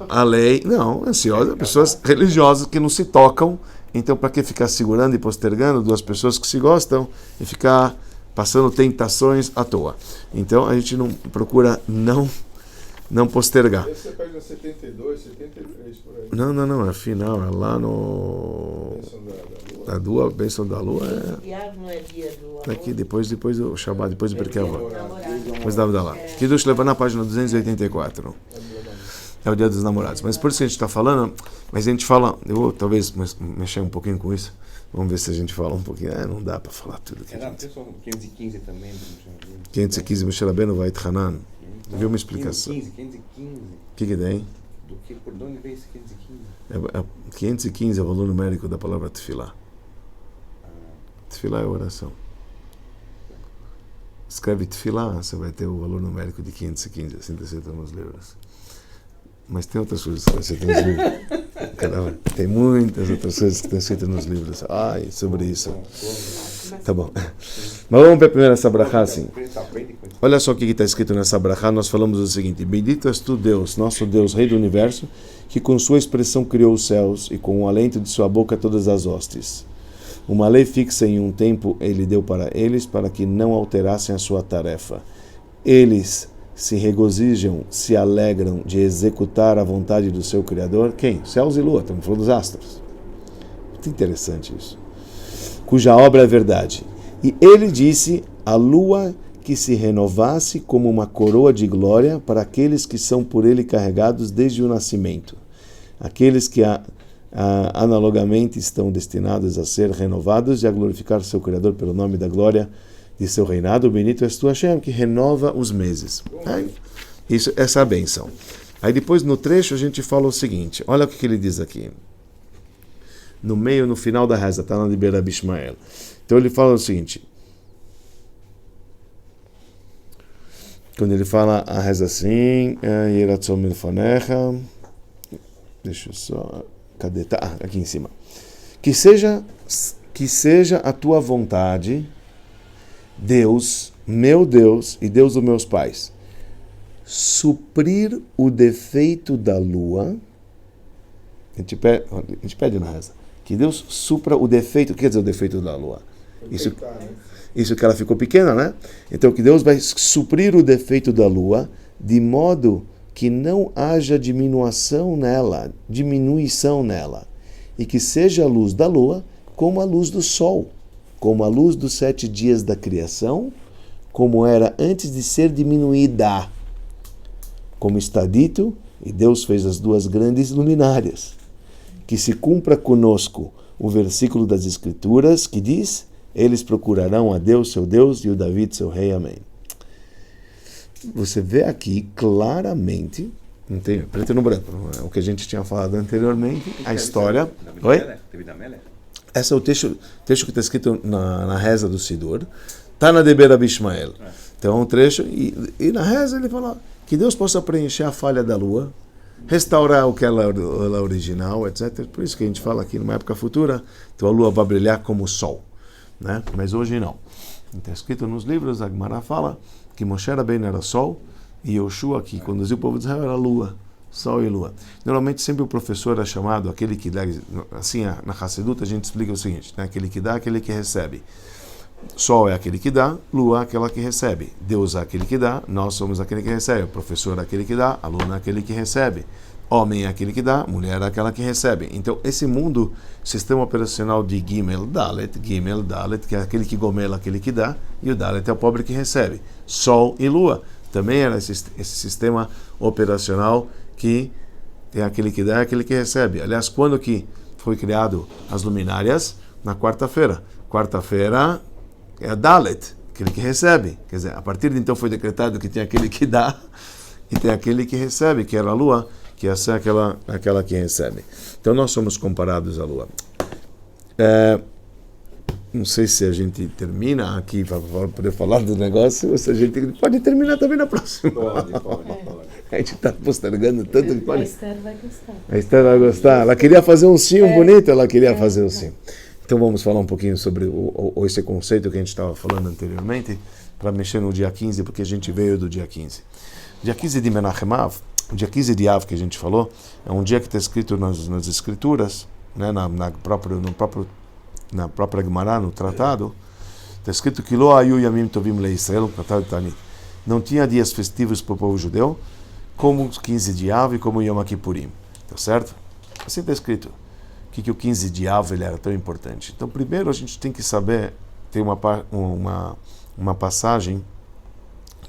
a lei, ansiosas, pessoas religiosas que não se tocam. Então, para que ficar segurando e postergando 2 pessoas que se gostam e ficar passando tentações à toa? Então, a gente não procura não postergar. Esse você pega 72, 73 por aí. Não, afinal, é lá no... A bênção da lua Não é dia do amor. aqui, depois do Shabbat, depois do Perkei Avot. Depois da lá. Kiddush leva na página 284. É o dia dos namorados. Mas por isso que a gente está falando, mas a gente fala, eu vou talvez mexer um pouquinho com isso. Vamos ver se a gente fala um pouquinho. Não dá para falar tudo que a gente... 515 também. 515, Moshe Rabbeinu vai Hanan. Viu uma explicação? 515. O que tem? Por onde veio esse 515? 515 é o valor numérico da palavra tefilá. Tefilá é oração. Escreve tefilá, você vai ter o valor numérico de 515, assim está escrito nos livros. Mas tem outras coisas que estão escritas nos livros. Caramba, tem muitas outras coisas que estão escritas nos livros. Sobre isso. Tá bom. Mas vamos ver primeiro essa brachá assim. Olha só o que está escrito nessa brachá. Nós falamos o seguinte: bendito és tu, Deus, nosso Deus, Rei do Universo, que com sua expressão criou os céus e com o alento de sua boca todas as hostes. Uma lei fixa em um tempo ele deu para eles, para que não alterassem a sua tarefa. Eles se regozijam, se alegram de executar a vontade do seu Criador. Quem? Céus e lua, estamos falando dos astros. Muito interessante isso. Cuja obra é verdade. E ele disse a lua que se renovasse como uma coroa de glória para aqueles que são por ele carregados desde o nascimento. Aqueles que analogamente estão destinados a ser renovados e a glorificar seu Criador pelo nome da glória de seu reinado. Bendito és tu, Hashem, que renova os meses. Essa é a bênção. Aí depois no trecho a gente fala o seguinte, olha o que ele diz aqui. No final da reza, está na de Rabi Ishmael. Então ele fala o seguinte, quando ele fala a reza assim, Yeratzon milfanecha, deixa eu só, cadê? Tá, aqui em cima. Que seja a tua vontade, Deus, meu Deus e Deus dos meus pais, suprir o defeito da lua. A gente pede na reza que Deus supra o defeito. O que quer dizer o defeito da lua? Isso que ela ficou pequena, né? Então que Deus vai suprir o defeito da lua de modo que não haja diminuição nela, e que seja a luz da lua como a luz do sol, como a luz dos 7 dias da criação, como era antes de ser diminuída. Como está dito, e Deus fez as 2 grandes luminárias. Que se cumpra conosco o versículo das Escrituras que diz: eles procurarão a Deus, seu Deus, e o David, seu rei. Amém. Você vê aqui claramente, não tem preto no branco, é o que a gente tinha falado anteriormente, a história. Oi? Esse é o texto que está escrito na reza do Sidur. Está na de Rabi Ishmael. Então é um trecho, e na reza ele fala que Deus possa preencher a falha da lua, restaurar o que ela é original, etc. Por isso que a gente fala que numa época futura, então a lua vai brilhar como o sol, né? Mas hoje não. Está escrito nos livros, a Gemara fala que Moshe Rabbeinu era sol e Yoshua, que conduziu o povo de Israel, era lua, sol e lua. Normalmente sempre o professor é chamado aquele que dá, assim na Hassidut a gente explica o seguinte, né? Aquele que dá, aquele que recebe. Sol é aquele que dá, lua é aquela que recebe. Deus é aquele que dá, nós somos aquele que recebe. O professor é aquele que dá, aluno é aquele que recebe. Homem é aquele que dá, mulher é aquela que recebe. Então, esse mundo, sistema operacional de Gimel Dalet, que é aquele que gomela, aquele que dá, e o Dalet é o pobre que recebe. Sol e lua, também era esse sistema operacional que tem aquele que dá e aquele que recebe. Aliás, quando que foi criado as luminárias? Na quarta-feira. Quarta-feira é a Dalet, aquele que recebe. Quer dizer, a partir de então foi decretado que tem aquele que dá e tem aquele que recebe, que era a lua, que essa é aquela que recebe. Então nós somos comparados à lua. Não sei se a gente termina aqui para poder falar do negócio, ou se a gente pode terminar também na próxima. Pode. A gente está postergando tanto que pode. A Esther vai gostar. A Esther vai gostar. Ela queria fazer um sim bonito, ela queria fazer um sim. Então vamos falar um pouquinho sobre esse conceito que a gente estava falando anteriormente, para mexer no dia 15, porque a gente veio do dia 15. Dia 15 de Menachem Av, o dia 15 de Av que a gente falou, é um dia que está escrito nas escrituras, né, na própria Gemara, no tratado, está escrito que Lo Ayu Yamim Tovim LeIsrael, no tratado de Tanit. Não tinha dias festivos para o povo judeu, como os 15 de Av e como Yom Kippurim. Tá certo? Assim está escrito. O que o 15 de Av ele era tão importante. Então, primeiro a gente tem que saber, tem uma passagem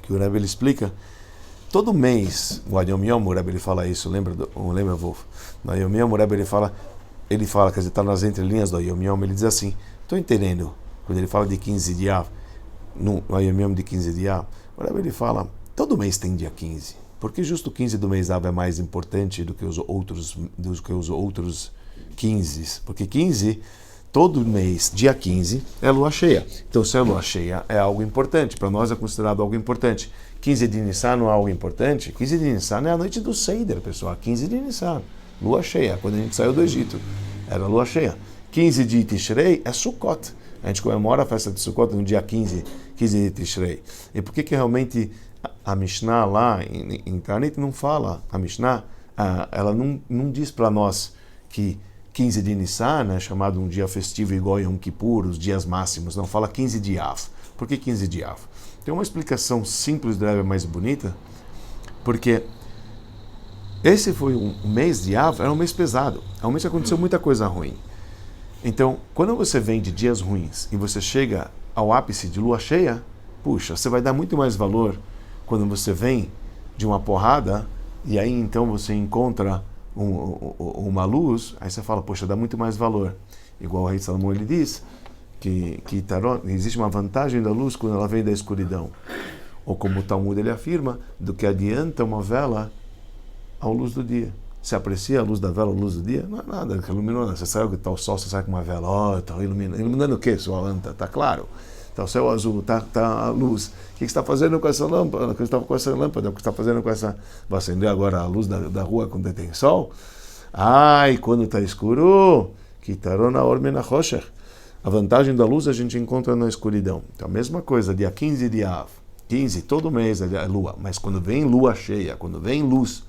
que o Rebbe ele explica. Todo mês, o Yom Yom, o Rebbe ele fala isso, lembra, Wolf? No Yom Yom, o Rebbe ele fala, quer dizer, está nas entrelinhas do Yom Yom, ele diz assim, estou entendendo, quando ele fala de 15 de Av, no Yom Yom de 15 de Av, o Rebbe ele fala, todo mês tem dia 15, porque justo o 15 do mês Av é mais importante do que os outros 15, porque 15, todo mês, dia 15, é lua cheia. Então, se é lua cheia, é algo importante. Para nós é considerado algo importante. 15 de Nissan não é algo importante? 15 de Nissan é a noite do Seider, pessoal. 15 de Nissan, lua cheia, quando a gente saiu do Egito, era lua cheia. 15 de Tishrei é Sukkot. A gente comemora a festa de Sukkot no dia 15 de Tishrei. E por que realmente a Mishnah lá em Tanit não fala? A Mishnah, ela não diz para nós que 15 de Nissan é chamado um dia festivo igual a Yom Kippur, os dias máximos. Não, fala 15 de Av. Por que 15 de Av? Tem uma explicação simples, mais bonita, porque esse foi um mês de Av, era um mês pesado. É um mês que aconteceu muita coisa ruim. Então, quando você vem de dias ruins e você chega ao ápice de lua cheia, puxa, você vai dar muito mais valor quando você vem de uma porrada e aí então você encontra uma luz, aí você fala, poxa, dá muito mais valor. Igual o rei Salomão ele diz que existe uma vantagem da luz quando ela vem da escuridão. ou como o Talmud ele afirma, do que adianta uma vela à luz do dia. Você aprecia a luz da vela à luz do dia? Não é nada, que iluminou. Você saiu que está o sol, você sai com uma vela, está iluminando. Iluminando o quê? Sua lâmpada? Está claro. Está o céu azul, está a luz. O que você está fazendo com essa lâmpada? O que você está com essa lâmpada? O que você está fazendo com essa... Vai acender agora a luz da rua quando tem sol? E quando está escuro, Kitarona Ormena Rocher. A vantagem da luz a gente encontra na escuridão. Então a mesma coisa, dia 15 de Av. 15, todo mês é lua. Mas quando vem lua cheia, quando vem luz,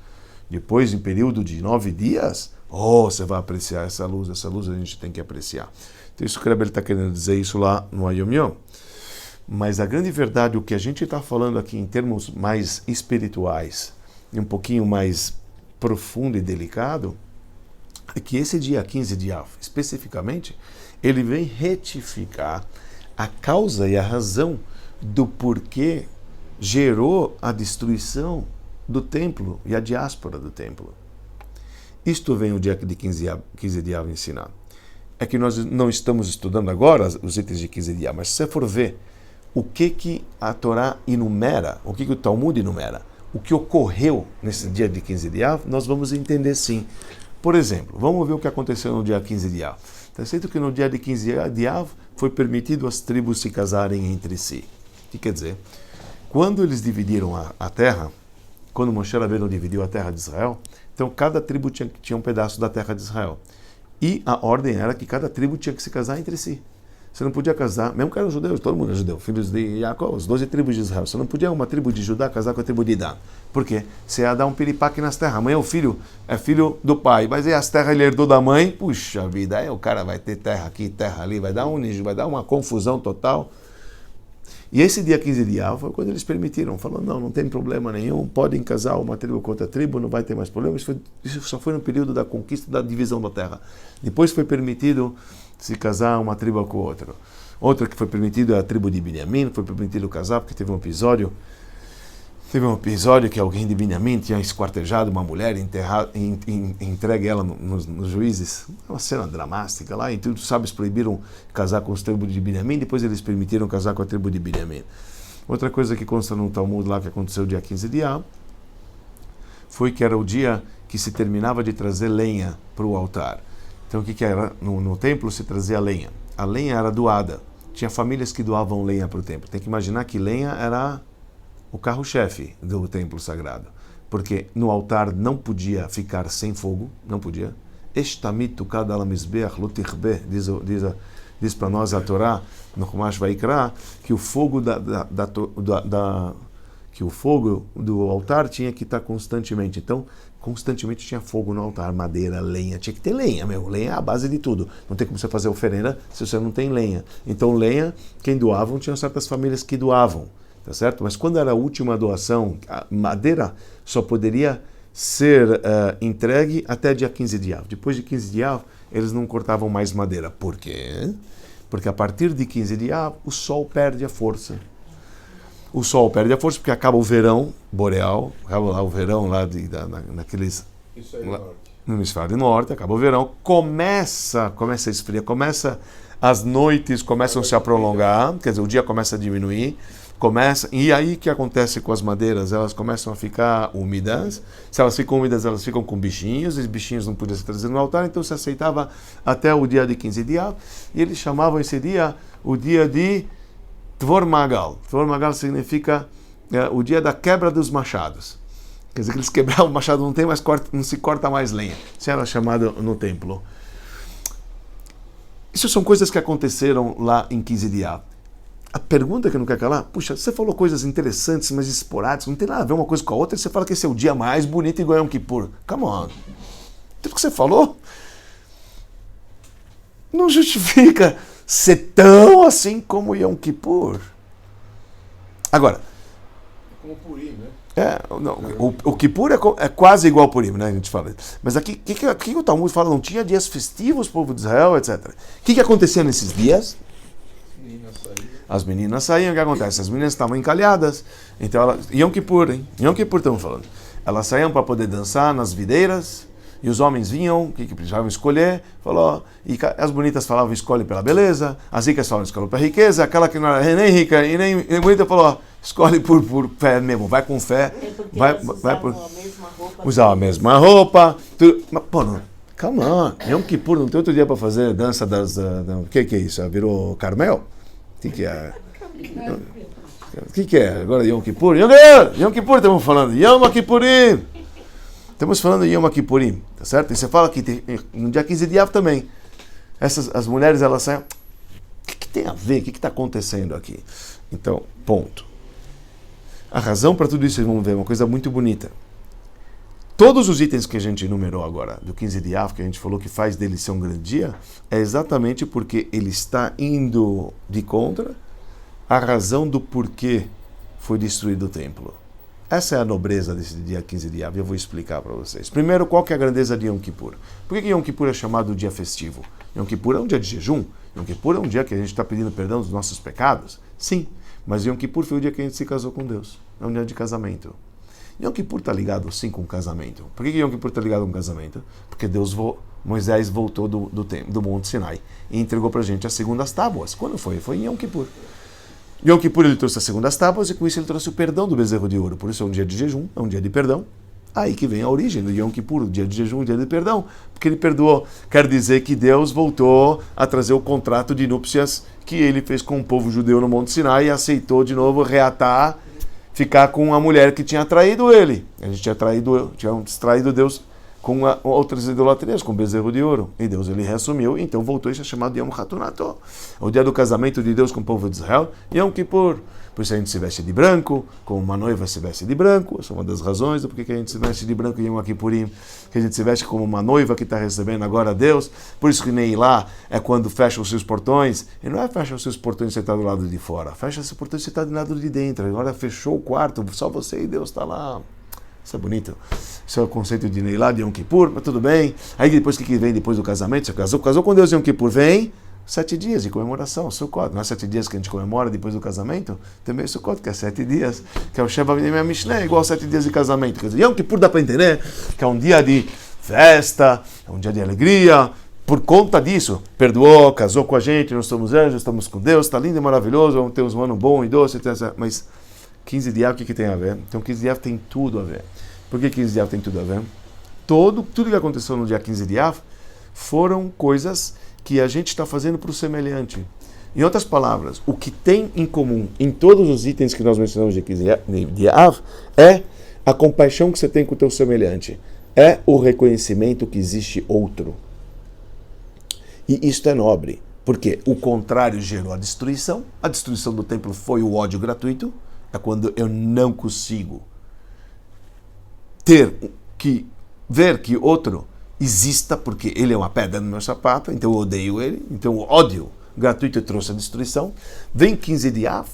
depois em período de 9 dias, você vai apreciar essa luz a gente tem que apreciar. Então isso que o Rebbe está querendo dizer isso lá no Yom Yom. Mas a grande verdade, o que a gente está falando aqui em termos mais espirituais, e um pouquinho mais profundo e delicado, é que esse dia 15 de Av, especificamente, ele vem retificar a causa e a razão do porquê gerou a destruição do templo e a diáspora do templo. Isto vem o dia de 15 de Av ensinar. É que nós não estamos estudando agora os itens de 15 de Av, mas se você for ver o que a Torá enumera, o que o Talmud enumera, o que ocorreu nesse dia de 15 de Av, nós vamos entender sim. Por exemplo, vamos ver o que aconteceu no dia 15 de Av. Está escrito que no dia de 15 de Av foi permitido as tribos se casarem entre si. O que quer dizer? Quando eles dividiram a terra, quando Moshe Rabbeinu dividiu a terra de Israel, então cada tribo tinha um pedaço da terra de Israel. E a ordem era que cada tribo tinha que se casar entre si. Você não podia casar, mesmo que eram judeus, todo mundo é judeu, filhos de Jacó, os 12 tribos de Israel. Você não podia uma tribo de Judá casar com a tribo de Dan. Por quê? Você ia dar um piripaque nas terras. Amanhã o filho é filho do pai, mas aí as terras ele herdou da mãe. Puxa vida, aí o cara vai ter terra aqui, terra ali, vai dar uma confusão total. E esse dia 15 de Av foi quando eles permitiram, falou, não tem problema nenhum, podem casar uma tribo com outra tribo, não vai ter mais problema. Isso só foi no período da conquista, da divisão da terra. Depois foi permitido se casar uma tribo com outra. Outra que foi permitido é a tribo de Binyamin, foi permitido casar porque teve um episódio que alguém de Binyamin tinha esquartejado uma mulher e entregue ela nos juízes. Uma cena dramática lá, então os sábios proibiram casar com os tribos de Binyamin, depois eles permitiram casar com a tribo de Binyamin. Outra coisa que consta no Talmud lá que aconteceu dia 15 de Av foi que era o dia que se terminava de trazer lenha para o altar. Então o que era? No templo se trazia lenha. A lenha era doada. Tinha famílias que doavam lenha para o templo. Tem que imaginar que lenha era o carro-chefe do templo sagrado. Porque no altar não podia ficar sem fogo, não podia. Estamitu kadal mizbeach lutirbe, diz para nós a Torá, no Chumash Vaikra, que o fogo que o fogo do altar tinha que estar constantemente. Então, constantemente tinha fogo no altar, madeira, lenha, tinha que ter lenha, lenha é a base de tudo. Não tem como você fazer oferenda se você não tem lenha. Então, lenha, quem doavam, tinham certas famílias que doavam, tá certo? Mas quando era a última doação, a madeira só poderia ser entregue até dia 15 de Av. Depois de 15 de Av, eles não cortavam mais madeira. Por quê? Porque a partir de 15 de Av, o sol perde a força. O sol perde a força porque acaba o verão boreal, acaba lá o verão lá naqueles... Isso aí lá, no hemisfério norte, acaba o verão, começa a esfriar, as noites começam a se prolongar, quer dizer, o dia começa a diminuir, e aí o que acontece com as madeiras? Elas começam a ficar úmidas. Se elas ficam úmidas, elas ficam com bichinhos, e os bichinhos não podiam se trazer no altar, então se aceitava até o dia de 15 de Av, e eles chamavam esse dia o dia de Tvor Magal. Tvor Magal significa o dia da quebra dos machados. Quer dizer que eles quebraram o machado, não se corta mais lenha. Isso era chamado no templo. Isso são coisas que aconteceram lá em 15 de Av. A pergunta que eu não quero calar, puxa, você falou coisas interessantes, mas esporádicas, não tem nada a ver uma coisa com a outra, e você fala que esse é o dia mais bonito igual Yom Kippur. Come on. Tudo que você falou não justifica ser tão assim como Yom Kippur. Agora, como Purim, né? O Kippur é quase igual ao Purim, né? A gente fala. Mas aqui, o que o Talmud fala? Não tinha dias festivos, povo de Israel, etc. O que acontecia nesses dias? As meninas saíam, o que acontece? As meninas estavam encalhadas, então Yom Kippur estamos falando. Elas saíam para poder dançar nas videiras, e os homens vinham, o que precisavam escolher, falou, e as bonitas falavam, escolhe pela beleza, as ricas falavam, escolhe pela riqueza, aquela que não era nem rica e nem bonita falou, escolhe por fé mesmo, vai com fé, É porque vai elas por... usavam a mesma roupa. Usava a mesma roupa, tudo. Mas, pô, não, calma, Yom Kippur, não tem outro dia para fazer dança das... O que é isso? Virou Carmel? O que é? O que é? Agora Yom Kippur? Yom Kippur estamos falando, Yom Kippurim! Estamos falando de Yom Kippurim, tá certo? E você fala que no dia 15 de Av também, as mulheres, elas saem... O que tem a ver? O que está acontecendo aqui? Então, ponto. A razão para tudo isso, vocês vão ver, uma coisa muito bonita. Todos os itens que a gente enumerou agora, do 15 de Av, que a gente falou que faz dele ser um grande dia, é exatamente porque ele está indo de contra a razão do porquê foi destruído o templo. Essa é a nobreza desse dia 15 de Av, e eu vou explicar para vocês. Primeiro, qual que é a grandeza de Yom Kippur? Por que Yom Kippur é chamado dia festivo? Yom Kippur é um dia de jejum. Yom Kippur é um dia que a gente está pedindo perdão dos nossos pecados. Sim, mas Yom Kippur foi o dia que a gente se casou com Deus. É um dia de casamento. Yom Kippur está ligado sim com o casamento. Por que Yom Kippur está ligado com o casamento? Porque Moisés voltou do Monte Sinai e entregou para a gente as segundas tábuas. Quando foi? Foi em Yom Kippur. Yom Kippur ele trouxe as segundas tábuas e com isso ele trouxe o perdão do bezerro de ouro. Por isso é um dia de jejum, é um dia de perdão. Aí que vem a origem do Yom Kippur, o dia de jejum, o dia de perdão. Porque ele perdoou. Quer dizer que Deus voltou a trazer o contrato de núpcias que ele fez com o povo judeu no Monte Sinai e aceitou de novo reatar, ficar com a mulher que tinha traído ele. A gente tinha distraído Deus com outras idolatrias, com bezerro de ouro. E Deus ele reassumiu, então voltou isso é chamado de Yom Hatunato. O dia do casamento de Deus com o povo de Israel, Yom Kippur. Por isso a gente se veste de branco, como uma noiva se veste de branco. Essa é uma das razões do porquê a gente se veste de branco em Yom Kippurim, que a gente se veste como uma noiva que está recebendo agora a Deus. Por isso que nem lá é quando fecha os seus portões. E não é fecha os seus portões e você está do lado de fora. Fecha os seus portões e você está do lado de dentro. Agora fechou o quarto, só você e Deus está lá. Isso é bonito. Isso é o conceito de Neilá, de Yom Kippur, mas tudo bem. Aí depois o que vem depois do casamento? Você casou com Deus em Yom Kippur, vem 7 dias de comemoração, Sukkot. Não é 7 dias que a gente comemora depois do casamento? Também o Sukkot, que é 7 dias, que é o Sheva B'nai Mishneh, igual 7 dias de casamento. Quer dizer, Yom Kippur dá para entender que é um dia de festa, é um dia de alegria. Por conta disso, perdoou, casou com a gente, nós somos anjos, estamos com Deus, está lindo e maravilhoso, vamos ter um ano bom e doce, etc. Mas 15 de Av, o que tem a ver? Então 15 de Av tem tudo a ver. Por que 15 de Av tem tudo a ver? Tudo que aconteceu no dia 15 de Av foram coisas que a gente está fazendo para o semelhante. Em outras palavras, o que tem em comum em todos os itens que nós mencionamos de 15 de Av é a compaixão que você tem com o teu semelhante. É o reconhecimento que existe outro. E isto é nobre, porque o contrário gerou a destruição do templo foi o ódio gratuito, é quando eu não consigo ver que outro exista, porque ele é uma pedra no meu sapato, então eu odeio ele, então o ódio gratuito trouxe a destruição. Vem 15 de Av,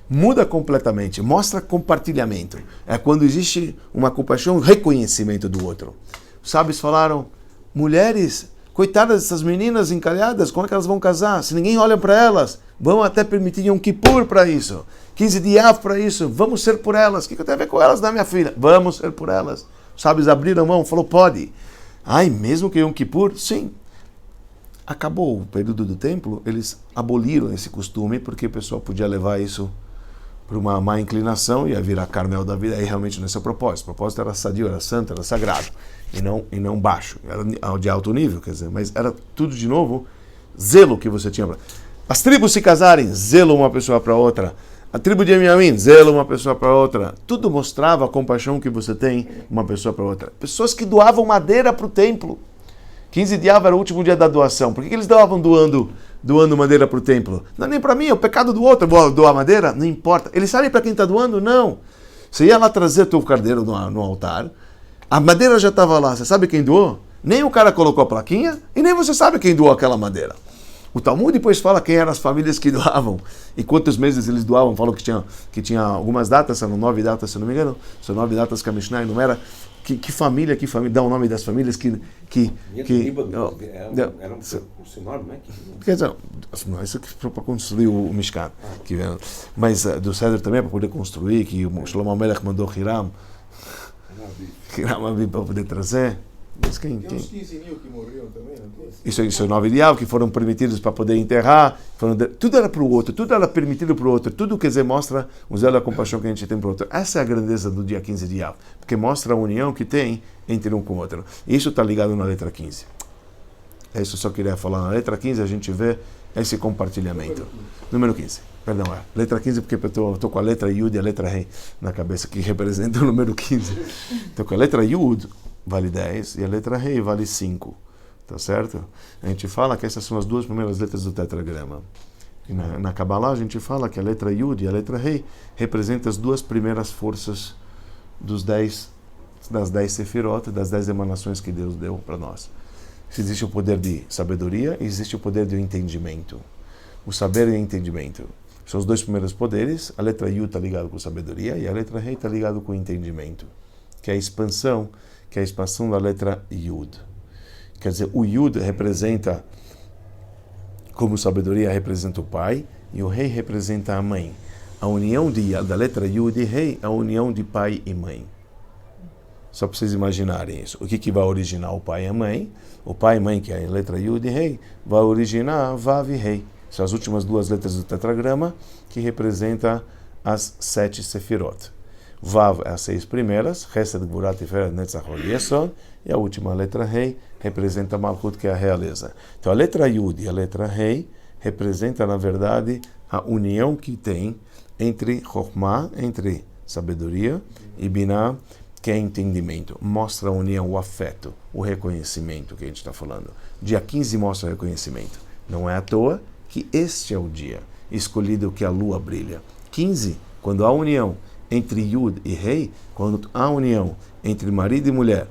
muda completamente, mostra compartilhamento, é quando existe uma compaixão, reconhecimento do outro. Os sábios falaram, mulheres, coitadas dessas meninas encalhadas, como é que elas vão casar? Se ninguém olha para elas, vão até permitir Yom Kippur para isso, 15 de Av para isso, vamos ser por elas. O que eu tenho a ver com elas, minha filha? Vamos ser por elas. Os sábios abriram a mão, falou, pode. Ai, mesmo que Yom Kippur? Sim. Acabou o período do templo, eles aboliram esse costume, porque o pessoal podia levar isso para uma má inclinação, ia virar Carmel da vida, aí realmente não é seu propósito. O propósito era sadio, era santo, era sagrado, e não baixo, era de alto nível, quer dizer, mas era tudo de novo, zelo que você tinha. As tribos se casarem, zelo uma pessoa para outra. A tribo de Benjamim, zelo uma pessoa para outra. Tudo mostrava a compaixão que você tem uma pessoa para outra. Pessoas que doavam madeira para o templo. 15 de Av era o último dia da doação. Por que eles estavam doando madeira para o templo? Não é nem para mim, é o pecado do outro. Eu vou doar madeira? Não importa. Eles sabem para quem está doando? Não. Você ia lá trazer teu carneiro no altar, a madeira já estava lá. Você sabe quem doou? Nem o cara colocou a plaquinha e nem você sabe quem doou aquela madeira. O Talmud depois fala quem eram as famílias que doavam e quantos meses eles doavam. Falou que tinha algumas datas, eram 9 datas, se não me engano. São 9 datas que a Mishnah enumera. Que família, dá o nome das famílias que era um sinônimo, né? Quer dizer, não, isso aqui foi para construir o Mishkan. Mas do Cedro também, para poder construir, que o Shlomo Melech mandou Hiram Abi para poder trazer. Mas quem? Tem uns 15 mil que morreram também, não tem? Isso é 9 de Av, que foram permitidos para poder enterrar. Tudo era para o outro, tudo era permitido para o outro. Tudo, quer dizer, mostra o zelo e a compaixão que a gente tem para o outro. Essa é a grandeza do dia 15 de Av, porque mostra a união que tem entre um com o outro. Isso está ligado na letra 15. Isso eu só queria falar. Na letra 15 a gente vê esse compartilhamento. Número 15. Perdão, letra 15 porque eu estou com a letra Yud e a letra Rei na cabeça, que representa o número 15. Então, com a letra Yud vale 10 e a letra Rei vale 5. Tá certo? A gente fala que essas são as duas primeiras letras do tetragrama. E na Kabbalah a gente fala que a letra Yud e a letra Rei representam as duas primeiras forças das 10 sefirot, das 10 emanações que Deus deu para nós. Existe o poder de sabedoria e existe o poder do entendimento. O saber e o entendimento são os dois primeiros poderes. A letra Yud está ligada com sabedoria e a letra Rei está ligada com o entendimento, que é a expansão da letra Yud. Quer dizer, o Yud representa, como sabedoria, representa o pai, e o Rei representa a mãe. A união da letra Yud e Rei é a união de pai e mãe. Só para vocês imaginarem isso. O que vai originar o pai e a mãe? O pai e mãe, que é a letra Yud e Rei, vai originar Vav e Rei. São as últimas duas letras do tetragrama, que representam as 7 sefirot. Vav é as 6 primeiras, Chesed, Gvura, Tiferet, Netzach, Hod, Yesod, e a última letra Rei representa Malchut, que é a realeza. Então a letra Yud e a letra Rei representa, na verdade, a união que tem entre Chokhmah, entre sabedoria, e Binah, que é entendimento. Mostra a união, o afeto, o reconhecimento que a gente está falando. Dia 15 mostra o reconhecimento. Não é à toa que este é o dia escolhido que a lua brilha. 15, quando há união entre Yud e Rei, quando há união entre marido e mulher,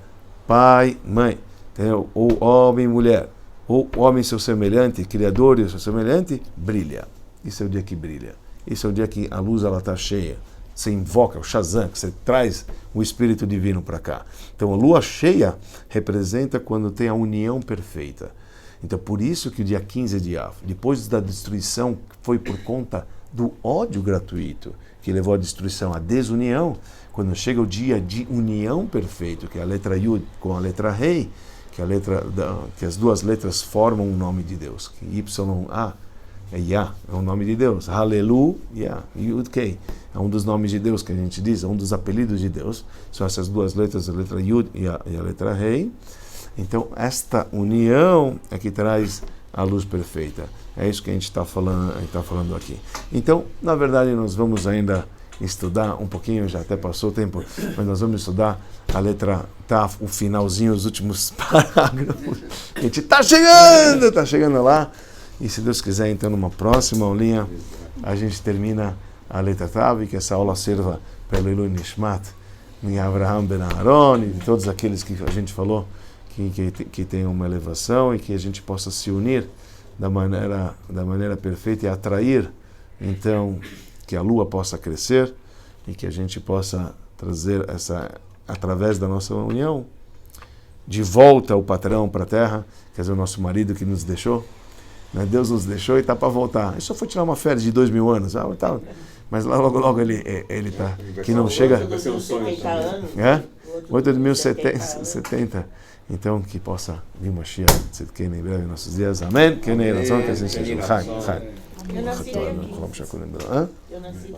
pai, mãe, entendeu? Ou homem e mulher, ou homem e seu semelhante, criador e seu semelhante, brilha. Isso é o dia que brilha. Isso é o dia que a luz está cheia. Você invoca o Shazam, que você traz o Espírito Divino para cá. Então a lua cheia representa quando tem a união perfeita. Então por isso que o dia 15 de Av, depois da destruição, que foi por conta do ódio gratuito, que levou à destruição, à desunião, quando chega o dia de união perfeito, que é a letra Yud com a letra Rei, que as duas letras formam o nome de Deus, que YA é Yah, é o nome de Deus, Hallelujah, Yud Kei, é um dos nomes de Deus que a gente diz, é um dos apelidos de Deus, são essas duas letras, a letra Yud e a letra Rei. Então esta união é que traz a luz perfeita. É isso que a gente está falando aqui. Então, na verdade, nós vamos ainda estudar um pouquinho, já até passou o tempo, mas nós vamos estudar a letra Taf, o finalzinho, os últimos parágrafos. A gente está chegando lá. E se Deus quiser, então, numa próxima aulinha, a gente termina a letra Tav, que essa aula sirva pelo Ilui Nishmat, em Avraham Ben Aaron, e de todos aqueles que a gente falou que tem uma elevação e que a gente possa se unir da maneira perfeita e atrair, então, que a lua possa crescer e que a gente possa trazer através da nossa união, de volta o patrão para a terra, quer dizer, o nosso marido que nos deixou. Deus nos deixou e está para voltar. Ele só foi tirar uma férias de 2000 anos. Mas logo ele está. Que não chega. 8.070. Então, que possa vir Mashiach, em breve em nossos dias. Amém. Que nem razão que assim seja. Eu nasci.